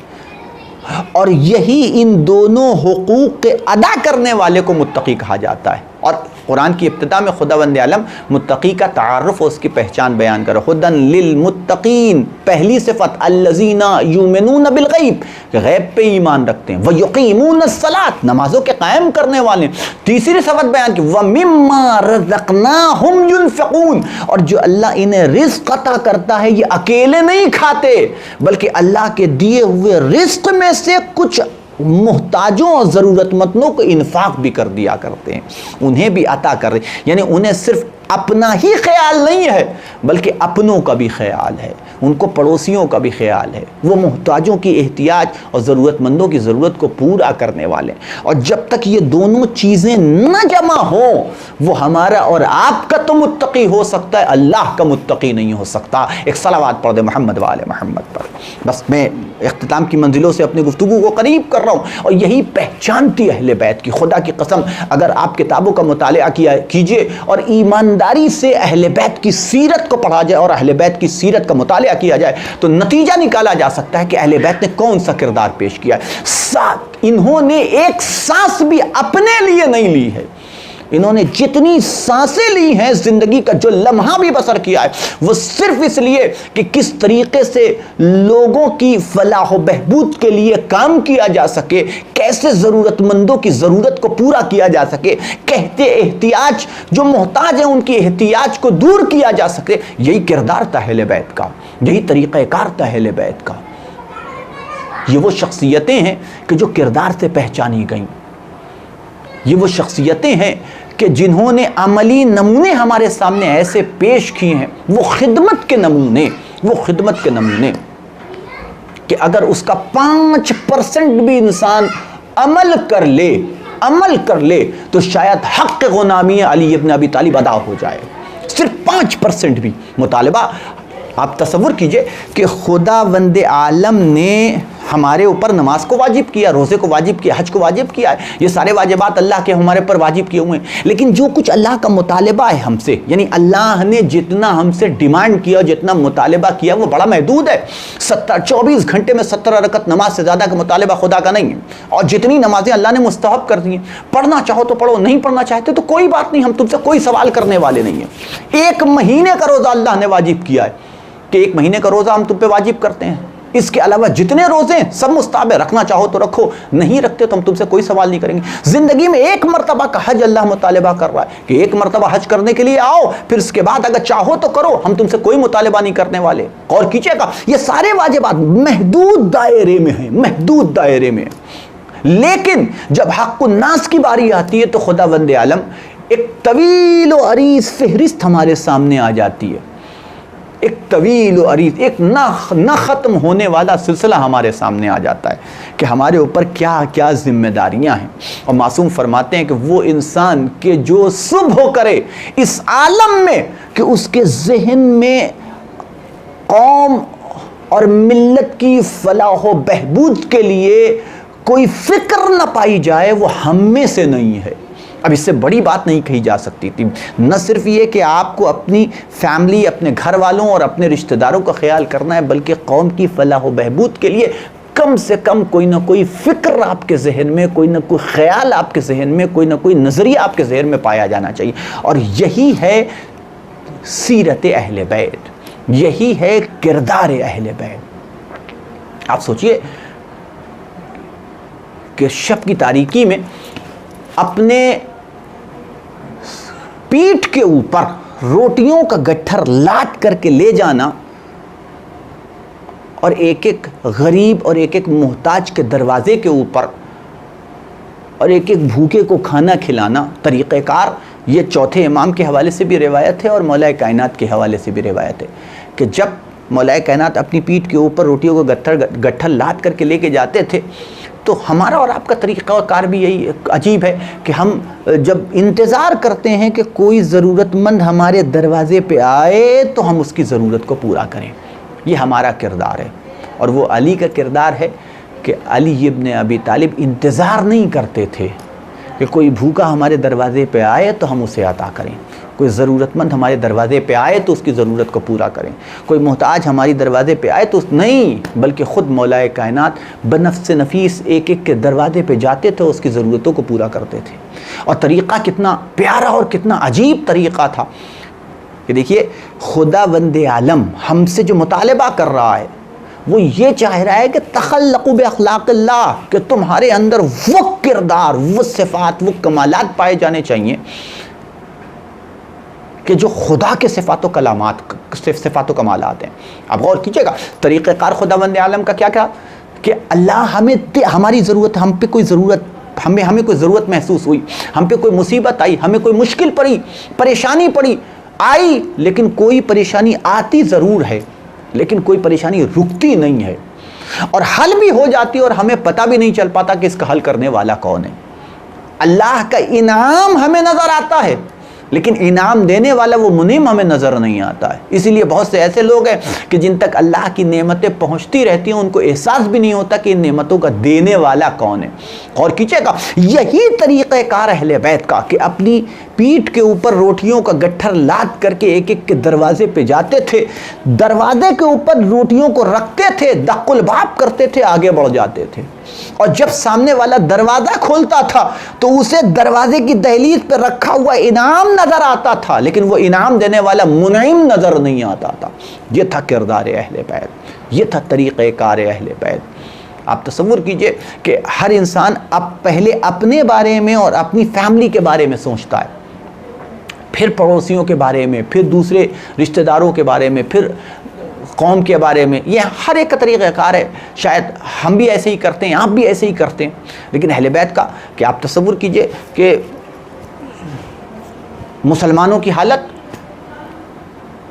اور یہی ان دونوں حقوق کے ادا کرنے والے کو متقی کہا جاتا ہے. اور قرآن کی ابتدا میں خداوند عالم متقی کا تعارف اور اس کی پہچان بیان کرو. ہدن للمتقین, پہلی صفت الذین یؤمنون بالغیب, غیب پہ ایمان رکھتے ہیں, ویقیمون الصلاۃ, نمازوں کے قائم کرنے والے. تیسری صفت بیان کی ومما رزقناہم ینفقون, اور جو اللہ انہیں رزق عطا کرتا ہے یہ اکیلے نہیں کھاتے بلکہ اللہ کے دیے ہوئے رزق میں سے کچھ محتاجوں اور ضرورت مندوں کو انفاق بھی کر دیا کرتے ہیں, انہیں بھی عطا کر رہے. یعنی انہیں صرف اپنا ہی خیال نہیں ہے بلکہ اپنوں کا بھی خیال ہے, ان کو پڑوسیوں کا بھی خیال ہے. وہ محتاجوں کی احتیاج اور ضرورت مندوں کی ضرورت کو پورا کرنے والے ہیں. اور جب تک یہ دونوں چیزیں نہ جمع ہوں وہ ہمارا اور آپ کا تو متقی ہو سکتا ہے, اللہ کا متقی نہیں ہو سکتا. ایک صلوات پڑھ دے محمد و آل محمد پر. بس میں اختتام کی منزلوں سے اپنی گفتگو کو قریب کر رہا ہوں, اور یہی پہچان تھی اہل بیت کی. خدا کی قسم اگر آپ کتابوں کا مطالعہ کیجئے اور ایمانداری سے اہل بیت کی سیرت کو پڑھا جائے اور اہل بیت کی سیرت کا مطالعہ کیا جائے تو نتیجہ نکالا جا سکتا ہے کہ اہل بیت نے کون سا کردار پیش کیا ہے. انہوں نے ایک سانس بھی اپنے لیے نہیں لی ہے, انہوں نے جتنی سانسیں لی ہیں, زندگی کا جو لمحہ بھی بسر کیا ہے, وہ صرف اس لیے کہ کس طریقے سے لوگوں کی فلاح و بہبود کے لیے کام کیا جا سکے, کیسے ضرورت مندوں کی ضرورت کو پورا کیا جا سکے, کہتے احتیاج جو محتاج ہیں ان کی احتیاج کو دور کیا جا سکے. یہی کردار تھا اہل بیت کا, یہی طریقہ کار تھا اہل بیت کا. یہ وہ شخصیتیں ہیں کہ جو کردار سے پہچانی گئیں, یہ وہ شخصیتیں ہیں کہ جنہوں نے عملی نمونے ہمارے سامنے ایسے پیش کیے ہیں, وہ خدمت کے نمونے کہ اگر اس کا 5% بھی انسان عمل کر لے تو شاید حق غلامی علی ابن ابی طالب ادا ہو جائے. صرف 5% بھی مطالبہ. آپ تصور کیجئے کہ خداوند عالم نے ہمارے اوپر نماز کو واجب کیا، روزے کو واجب کیا، حج کو واجب کیا ہے، یہ سارے واجبات اللہ کے ہمارے پر واجب کیے ہوئے ہیں، لیکن جو کچھ اللہ کا مطالبہ ہے ہم سے، یعنی اللہ نے جتنا ہم سے ڈیمانڈ کیا، جتنا مطالبہ کیا، وہ بڑا محدود ہے۔ 24 گھنٹے میں 17 رکعت نماز سے زیادہ کا مطالبہ خدا کا نہیں ہے، اور جتنی نمازیں اللہ نے مستحب کر دی ہیں، پڑھنا چاہو تو پڑھو، نہیں پڑھنا چاہتے تو کوئی بات نہیں، ہم تم سے کوئی سوال کرنے والے نہیں ہیں۔ 1 مہینے کا روزہ اللہ نے واجب کیا ہے کہ 1 مہینے کا روزہ ہم تم پہ واجب کرتے ہیں، اس کے علاوہ جتنے روزے ہیں سب مستحب ہے، رکھنا چاہو تو رکھو، نہیں رکھتے تو ہم تم سے کوئی سوال نہیں کریں گے۔ زندگی میں 1 مرتبہ کا حج اللہ مطالبہ کر رہا ہے کہ 1 مرتبہ حج کرنے کے لیے آؤ، پھر اس کے بعد اگر چاہو تو کرو، ہم تم سے کوئی مطالبہ نہیں کرنے والے۔ غور کیجیے گا، یہ سارے واجبات محدود دائرے میں ہیں، محدود دائرے میں ہیں، لیکن جب حق الناس کی باری آتی ہے تو خداوند عالم ایک طویل و عریض فہرست ہمارے سامنے آ جاتی ہے، ایک طویل و عریض، ایک نہ ختم ہونے والا سلسلہ ہمارے سامنے آ جاتا ہے کہ ہمارے اوپر کیا کیا ذمہ داریاں ہیں۔ اور معصوم فرماتے ہیں کہ وہ انسان کہ جو صبح کرے اس عالم میں کہ اس کے ذہن میں قوم اور ملت کی فلاح و بہبود کے لیے کوئی فکر نہ پائی جائے، وہ ہم میں سے نہیں ہے۔ اب اس سے بڑی بات نہیں کہی جا سکتی تھی، نہ صرف یہ کہ آپ کو اپنی فیملی، اپنے گھر والوں اور اپنے رشتہ داروں کا خیال کرنا ہے، بلکہ قوم کی فلاح و بہبود کے لیے کم سے کم کوئی نہ کوئی فکر آپ کے ذہن میں، کوئی نہ کوئی خیال آپ کے ذہن میں، کوئی نہ کوئی نظریہ آپ کے ذہن میں پایا جانا چاہیے۔ اور یہی ہے سیرت اہل بیت، یہی ہے کردار اہل بیت۔ آپ سوچئے کہ شب کی تاریکی میں اپنے پیٹھ کے اوپر روٹیوں کا گٹھر لاد کر کے لے جانا اور ایک ایک غریب اور ایک ایک محتاج کے دروازے کے اوپر اور ایک ایک بھوکے کو کھانا کھلانا، طریقہ کار یہ چوتھے امام کے حوالے سے بھی روایت ہے اور مولا کائنات کے حوالے سے بھی روایت ہے کہ جب مولا کائنات اپنی پیٹھ کے اوپر روٹیوں کو گٹھر لاد کر کے لے کے جاتے تھے تو ہمارا اور آپ کا طریقہ کار بھی یہی عجیب ہے کہ ہم جب انتظار کرتے ہیں کہ کوئی ضرورت مند ہمارے دروازے پہ آئے تو ہم اس کی ضرورت کو پورا کریں، یہ ہمارا کردار ہے۔ اور وہ علی کا کردار ہے کہ علی ابن ابی طالب انتظار نہیں کرتے تھے کہ کوئی بھوکا ہمارے دروازے پہ آئے تو ہم اسے عطا کریں، کوئی ضرورت مند ہمارے دروازے پہ آئے تو اس کی ضرورت کو پورا کریں، کوئی محتاج ہماری دروازے پہ آئے تو نہیں، بلکہ خود مولا کائنات بنفس نفیس ایک ایک کے دروازے پہ جاتے تھے، اس کی ضرورتوں کو پورا کرتے تھے۔ اور طریقہ کتنا پیارا اور کتنا عجیب طریقہ تھا کہ دیکھیے خداوند عالم ہم سے جو مطالبہ کر رہا ہے وہ یہ چاہ رہا ہے کہ تخلقوا باخلاق اللہ، کہ تمہارے اندر وہ کردار، وہ صفات، وہ کمالات پائے جانے چاہیے کہ جو خدا کے صفات و کمالات ہیں۔ اب غور کیجئے گا طریقہ کار خداوند عالم کا کیا کہ اللہ ہمیں ہماری ضرورت، ہم پہ کوئی ضرورت، ہمیں کوئی ضرورت محسوس ہوئی، ہم پہ کوئی مصیبت آئی، ہمیں کوئی مشکل پڑی، پریشانی پڑی، آئی، لیکن کوئی پریشانی آتی ضرور ہے لیکن کوئی پریشانی رکتی نہیں ہے، اور حل بھی ہو جاتی اور ہمیں پتہ بھی نہیں چل پاتا کہ اس کا حل کرنے والا کون ہے۔ اللہ کا انعام ہمیں نظر آتا ہے لیکن انعام دینے والا وہ منعم ہمیں نظر نہیں آتا ہے۔ اسی لیے بہت سے ایسے لوگ ہیں کہ جن تک اللہ کی نعمتیں پہنچتی رہتی ہیں ان کو احساس بھی نہیں ہوتا کہ ان نعمتوں کا دینے والا کون ہے۔ اور کیجئے گا یہی طریقہ کار اہل بیت کا کہ اپنی پیٹھ کے اوپر روٹیوں کا گٹھر لاد کر کے ایک ایک کے دروازے پہ جاتے تھے، دروازے کے اوپر روٹیوں کو رکھتے تھے، دق الباب کرتے تھے، آگے بڑھ جاتے تھے، اور جب سامنے والا دروازہ کھولتا تھا تو اسے دروازے کی دہلیز پہ رکھا ہوا انعام نظر آتا تھا لیکن وہ انعام دینے والا منعم نظر نہیں آتا تھا۔ یہ تھا کردار اہل بیت، یہ تھا طریقہ کار اہل بیت۔ آپ تصور کیجئے کہ ہر انسان اب پہلے اپنے بارے میں اور اپنی فیملی کے بارے میں سوچتا ہے، پھر پڑوسیوں کے بارے میں، پھر دوسرے رشتہ داروں کے بارے میں، پھر قوم کے بارے میں۔ یہ ہر ایک کا طریقہ کار ہے، شاید ہم بھی ایسے ہی کرتے ہیں، آپ بھی ایسے ہی کرتے ہیں، لیکن اہل بیت کا کہ آپ تصور کیجئے کہ مسلمانوں کی حالت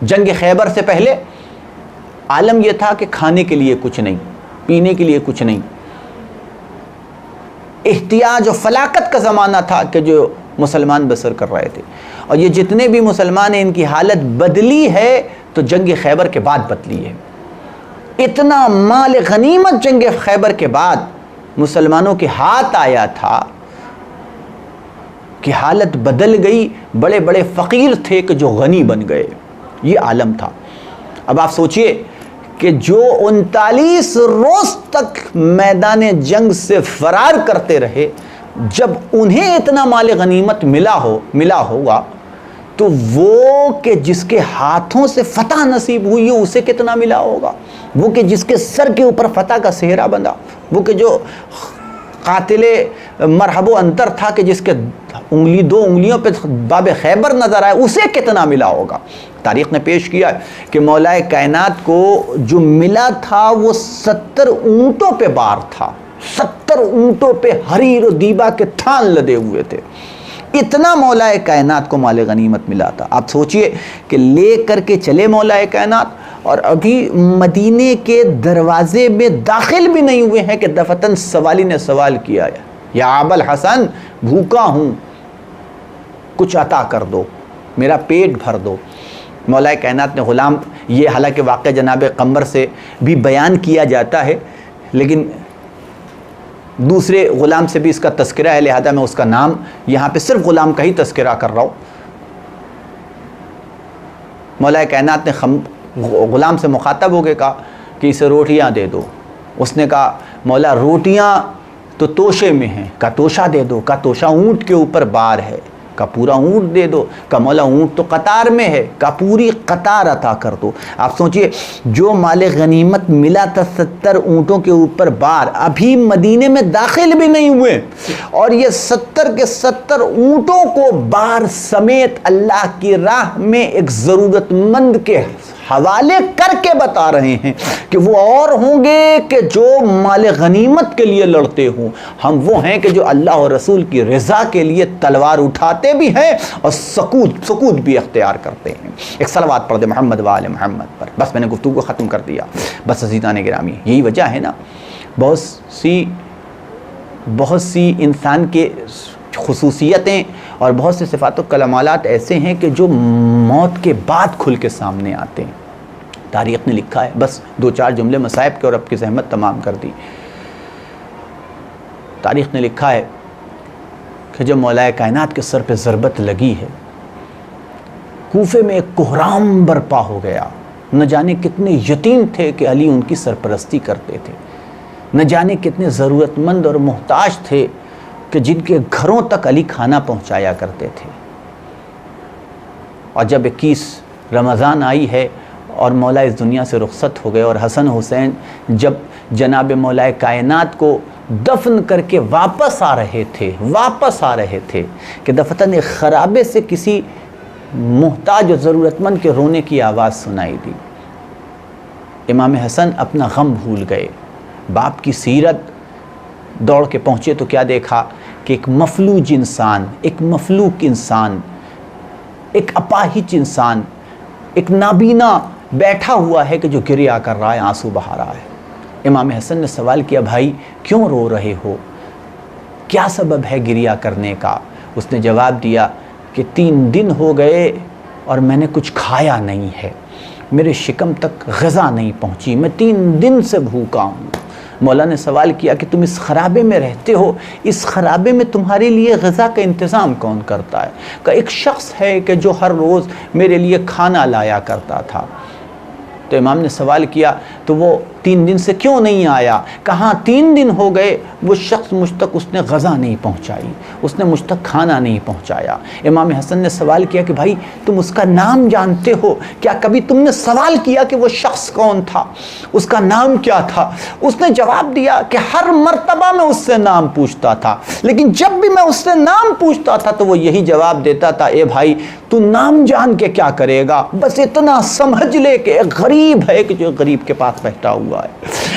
جنگ خیبر سے پہلے عالم یہ تھا کہ کھانے کے لیے کچھ نہیں، پینے کے لیے کچھ نہیں، احتیاج و فلاکت کا زمانہ تھا کہ جو مسلمان بسر کر رہے تھے، اور یہ جتنے بھی مسلمان ہیں ان کی حالت بدلی ہے تو جنگ خیبر کے بعد بدلی ہے۔ اتنا مال غنیمت جنگ خیبر کے بعد مسلمانوں کے ہاتھ آیا تھا کہ حالت بدل گئی. بڑے بڑے فقیر تھے کہ جو غنی بن گئے. یہ عالم تھا. اب آپ سوچئے کہ جو 39 روز تک میدان جنگ سے فرار کرتے رہے، جب انہیں اتنا مال غنیمت ملا ہوگا تو وہ کہ جس کے ہاتھوں سے فتح نصیب ہوئی ہے اسے کتنا ملا ہوگا. وہ کہ جس کے سر کے اوپر فتح کا صحرا بندھا، وہ کہ جو قاتل مرحب و انتر تھا کہ جس کے دو انگلیوں پہ باب خیبر نظر آئے، اسے کتنا ملا ہوگا. تاریخ نے پیش کیا ہے کہ مولا کائنات کو جو ملا تھا وہ 70 اونٹوں پہ بار تھا. 70 اونٹوں پہ حریر و دیبا کے تھان لدے ہوئے تھے. اتنا مولا کائنات کو مال غنیمت ملا تھا. آپ سوچئے کہ لے کر کے چلے مولا کائنات اور ابھی مدینے کے دروازے میں داخل بھی نہیں ہوئے ہیں کہ دفتن سوالی نے سوال کیا ہے، یا ابا الحسن بھوکا ہوں، کچھ عطا کر دو، میرا پیٹ بھر دو. مولا کائنات نے غلام، یہ حالانکہ واقعہ جناب قمر سے بھی بیان کیا جاتا ہے لیکن دوسرے غلام سے بھی اس کا تذکرہ ہے، لہذا میں اس کا نام یہاں پہ صرف غلام کا ہی تذکرہ کر رہا ہوں. مولا کائنات نے غلام سے مخاطب ہو کے کہا کہ اسے روٹیاں دے دو. اس نے کہا مولا روٹیاں تو توشے میں ہیں. کہا توشہ دے دو. کہا توشہ اونٹ کے اوپر بار ہے. کہا پورا اونٹ دے دو. کہا مولا اونٹ تو قطار میں ہے. کہا پوری قطار عطا کر دو. آپ سوچئے جو مال غنیمت ملا تھا 70 اونٹوں کے اوپر بار، ابھی مدینے میں داخل بھی نہیں ہوئے اور یہ 70 کے 70 اونٹوں کو بار سمیت اللہ کی راہ میں ایک ضرورت مند کے حوالے کر کے بتا رہے ہیں کہ وہ اور ہوں گے کہ جو مال غنیمت کے لیے لڑتے ہوں. ہم وہ ہیں کہ جو اللہ اور رسول کی رضا کے لیے تلوار اٹھاتے بھی ہیں اور سکوت بھی اختیار کرتے ہیں. ایک صلوات پڑھ دے محمد و آل محمد پر. بس میں نے گفتگو کو ختم کر دیا. بس عزیزان گرامی، یہی وجہ ہے نا بہت سی انسان کے خصوصیتیں اور بہت سے صفات و کمالات ایسے ہیں کہ جو موت کے بعد کھل کے سامنے آتے ہیں. تاریخ نے لکھا ہے، بس 2-4 جملے مصائب کے اور اب کی زحمت تمام کر دی. تاریخ نے لکھا ہے کہ جب مولا کائنات کے سر پہ ضربت لگی ہے، کوفے میں ایک کوہرام برپا ہو گیا. نہ جانے کتنے یتیم تھے کہ علی ان کی سرپرستی کرتے تھے، نہ جانے کتنے ضرورت مند اور محتاج تھے کہ جن کے گھروں تک علی کھانا پہنچایا کرتے تھے. اور جب 21 رمضان آئی ہے اور مولا اس دنیا سے رخصت ہو گئے اور حسن حسین جب جناب مولا کائنات کو دفن کر کے واپس آ رہے تھے کہ دفتن ایک خرابے سے کسی محتاج و ضرورت مند کے رونے کی آواز سنائی دی. امام حسن اپنا غم بھول گئے. باپ کی سیرت دوڑ کے پہنچے تو کیا دیکھا کہ ایک مفلوج انسان، ایک مفلوک انسان، ایک اپاہج انسان، ایک نابینا بیٹھا ہوا ہے کہ جو گریہ کر رہا ہے، آنسو بہا رہا ہے. امام حسن نے سوال کیا، بھائی کیوں رو رہے ہو؟ کیا سبب ہے گریہ کرنے کا؟ اس نے جواب دیا کہ 3 دن ہو گئے اور میں نے کچھ کھایا نہیں ہے، میرے شکم تک غذا نہیں پہنچی، میں 3 دن سے بھوکا ہوں. مولا نے سوال کیا کہ تم اس خرابے میں رہتے ہو، اس خرابے میں تمہارے لیے غذا کا انتظام کون کرتا ہے؟ کہ ایک شخص ہے کہ جو ہر روز میرے لیے کھانا لایا کرتا تھا. تو امام نے سوال کیا تو وہ 3 دن سے کیوں نہیں آیا؟ کہاں 3 دن ہو گئے وہ شخص مجھ تک اس نے غذا نہیں پہنچائی، اس نے مجھ تک کھانا نہیں پہنچایا. امام حسن نے سوال کیا کہ بھائی تم اس کا نام جانتے ہو؟ کیا کبھی تم نے سوال کیا کہ وہ شخص کون تھا، اس کا نام کیا تھا؟ اس نے جواب دیا کہ ہر مرتبہ میں اس سے نام پوچھتا تھا، لیکن جب بھی میں اس سے نام پوچھتا تھا تو وہ یہی جواب دیتا تھا، اے بھائی تو نام جان کے کیا کرے گا، بس اتنا سمجھ لے کہ ایک غریب ہے کہ جو غریب کے پاس بیٹھا ہوا ہے،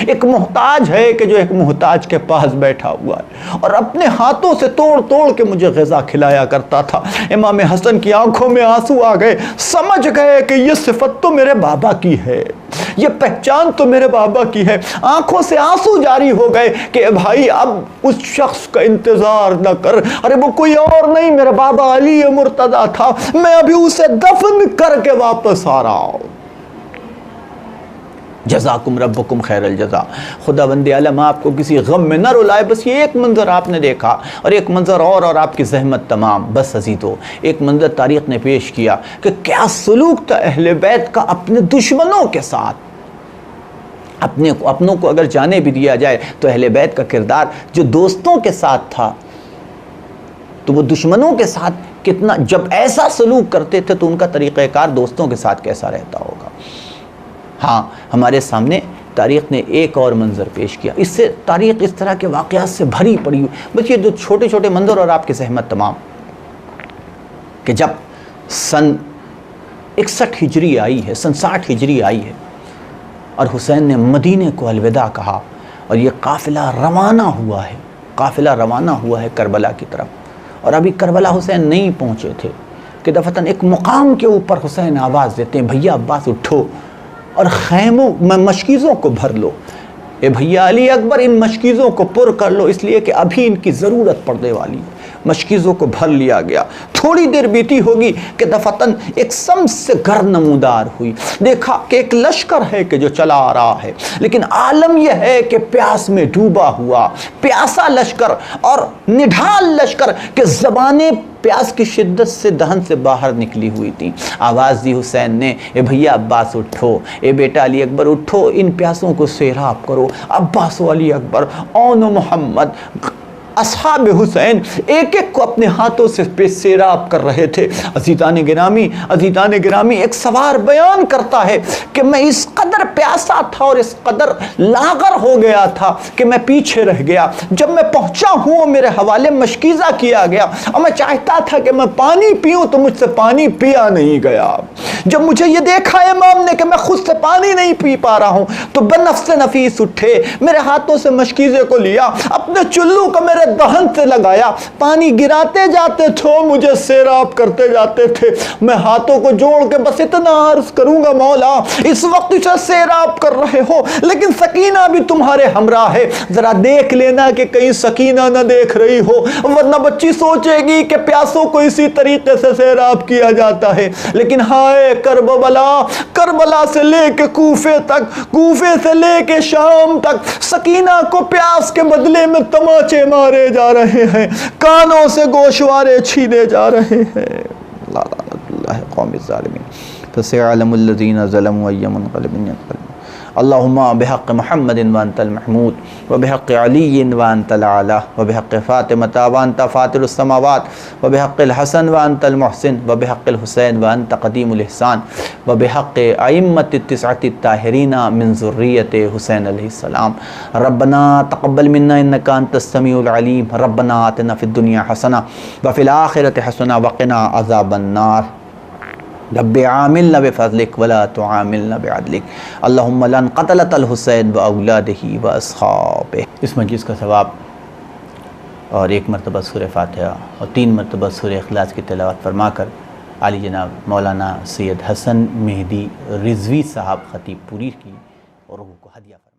ایک محتاج ہے کہ جو ایک محتاج کے پاس بیٹھا ہوا ہے، اور اپنے ہاتھوں سے توڑ توڑ کے مجھے غذا کھلایا کرتا تھا. امام حسن کی آنکھوں میں آنسو آ گئے، سمجھ گئے کہ یہ صفت تو میرے بابا کی ہے، یہ پہچان تو میرے بابا کی ہے. آنکھوں سے آنسو جاری ہو گئے کہ بھائی اب اس شخص کا انتظار نہ کر، ارے وہ کوئی اور نہیں میرا بابا علی مرتضیٰ تھا، میں ابھی اسے دفن کر کے واپس آ رہا ہوں. جزاکم ربکم خیر الجزا. خدا بند عالم آپ کو کسی غم میں نہ رلائے. بس یہ ایک منظر آپ نے دیکھا اور ایک منظر اور آپ کی زحمت تمام. بس عزیزو ایک منظر تاریخ نے پیش کیا کہ کیا سلوک تھا اہل بیت کا اپنے دشمنوں کے ساتھ. اپنوں کو اگر جانے بھی دیا جائے تو اہل بیت کا کردار جو دوستوں کے ساتھ تھا تو وہ دشمنوں کے ساتھ کتنا، جب ایسا سلوک کرتے تھے تو ان کا طریقہ کار دوستوں کے ساتھ کیسا رہتا ہوگا. ہاں ہمارے سامنے تاریخ نے ایک اور منظر پیش کیا. اس سے تاریخ اس طرح کے واقعات سے بھری پڑی ہوئی. بس یہ جو چھوٹے چھوٹے منظر اور آپ کی زحمت تمام کہ جب سن 61 ہجری آئی ہے، سن 60 ہجری آئی ہے اور حسین نے مدینے کو الوداع کہا اور یہ قافلہ روانہ ہوا ہے، قافلہ روانہ ہوا ہے کربلا کی طرف. اور ابھی کربلا حسین نہیں پہنچے تھے کہ دفتن ایک مقام کے اوپر حسین آواز دیتے ہیں بھیا عباس اٹھو اور خیموں میں مشکیزوں کو بھر لو. اے بھیا علی اکبر ان مشکیزوں کو پر کر لو اس لیے کہ ابھی ان کی ضرورت پڑنے والی ہے. مشکیزوں کو بھر لیا گیا. تھوڑی دیر بیتی ہوگی کہ دفتن ایک سمت سے گر نمودار ہوئی. دیکھا کہ ایک لشکر ہے کہ جو چلا آ رہا ہے لیکن عالم یہ ہے کہ پیاس میں ڈوبا ہوا پیاسا لشکر اور نڈھال لشکر کہ زبانیں پیاس کی شدت سے دہن سے باہر نکلی ہوئی تھی. آواز دی حسین نے اے بھیا عباس اٹھو، اے بیٹا علی اکبر اٹھو، ان پیاسوں کو سیراب کرو. عباس و علی اکبر اون و محمد اصحاب حسین ایک ایک کو اپنے ہاتھوں سے سیراب کر رہے تھے. عزیزان گرامی ایک سوار بیان کرتا ہے کہ میں اس قدر پیاسا تھا اور اس قدر لاغر ہو گیا تھا کہ میں پیچھے رہ گیا. جب میں پہنچا ہوں میرے حوالے مشکیزہ کیا گیا اور میں چاہتا تھا کہ میں پانی پیوں تو مجھ سے پانی پیا نہیں گیا. جب مجھے یہ دیکھا امام نے کہ میں خود سے پانی نہیں پی پا رہا ہوں تو بنفس نفیس اٹھے، میرے ہاتھوں سے مشکیزے کو لیا، اپنے چلو کو میرے دہن سے لگایا، پانی گراتے جاتے تھے، مجھے سیراب کرتے جاتے تھے. میں ہاتھوں کو جوڑ کے بس اتنا عرض کروں گا مولا اس وقت اسے سیراب کر رہے ہو لیکن سکینہ بھی تمہارے ہمراہ ہے، ذرا دیکھ لینا کہ کہیں سکینہ نہ دیکھ رہی ہو ورنہ بچی سوچے گی کہ پیاسوں کو اسی طریقے سے سیراب کیا جاتا ہے. لیکن ہائے کربلا سے لے کے کوفے تک، کوفے سے لے کے شام تک سکینہ کو پیاس کے بدلے میں تماچے مارے جا رہے ہیں، کانوں سے گوشوارے چھینے جا رہے ہیں. اللہ قوم الظالمین فسيعلم الذين ظلموا أي منقلب ينقلبون. اللهم بحق محمد وانت المحمود وبحق علي وانت الاعلى وبحق فاطمة وانت فاطر السماوات وبحق الحسن وانت المحسن وبحق الحسين وانت قديم الإحسان وبحق أئمة التسعة الطاهرين من ذرية حسين عليه السلام. ربنا تقبل منا إنك أنت السميع العليم. ربنا آتنا في الدنيا حسنة وفي الآخرة حسنة وقنا عذاب النار. رب عاملنا بفضلك ولا تعاملنا بعدلك. اللهم لن قتلت الحسین واولاده واصحابه. اس مجلس کا ثواب اور 1 مرتبہ سورہ فاتحہ اور 3 مرتبہ سورہ اخلاص کی تلاوت فرما کر عالی جناب مولانا سید حسن مہدی رضوی صاحب خطیب پوری کی اور روح کو ہدیہ فرما.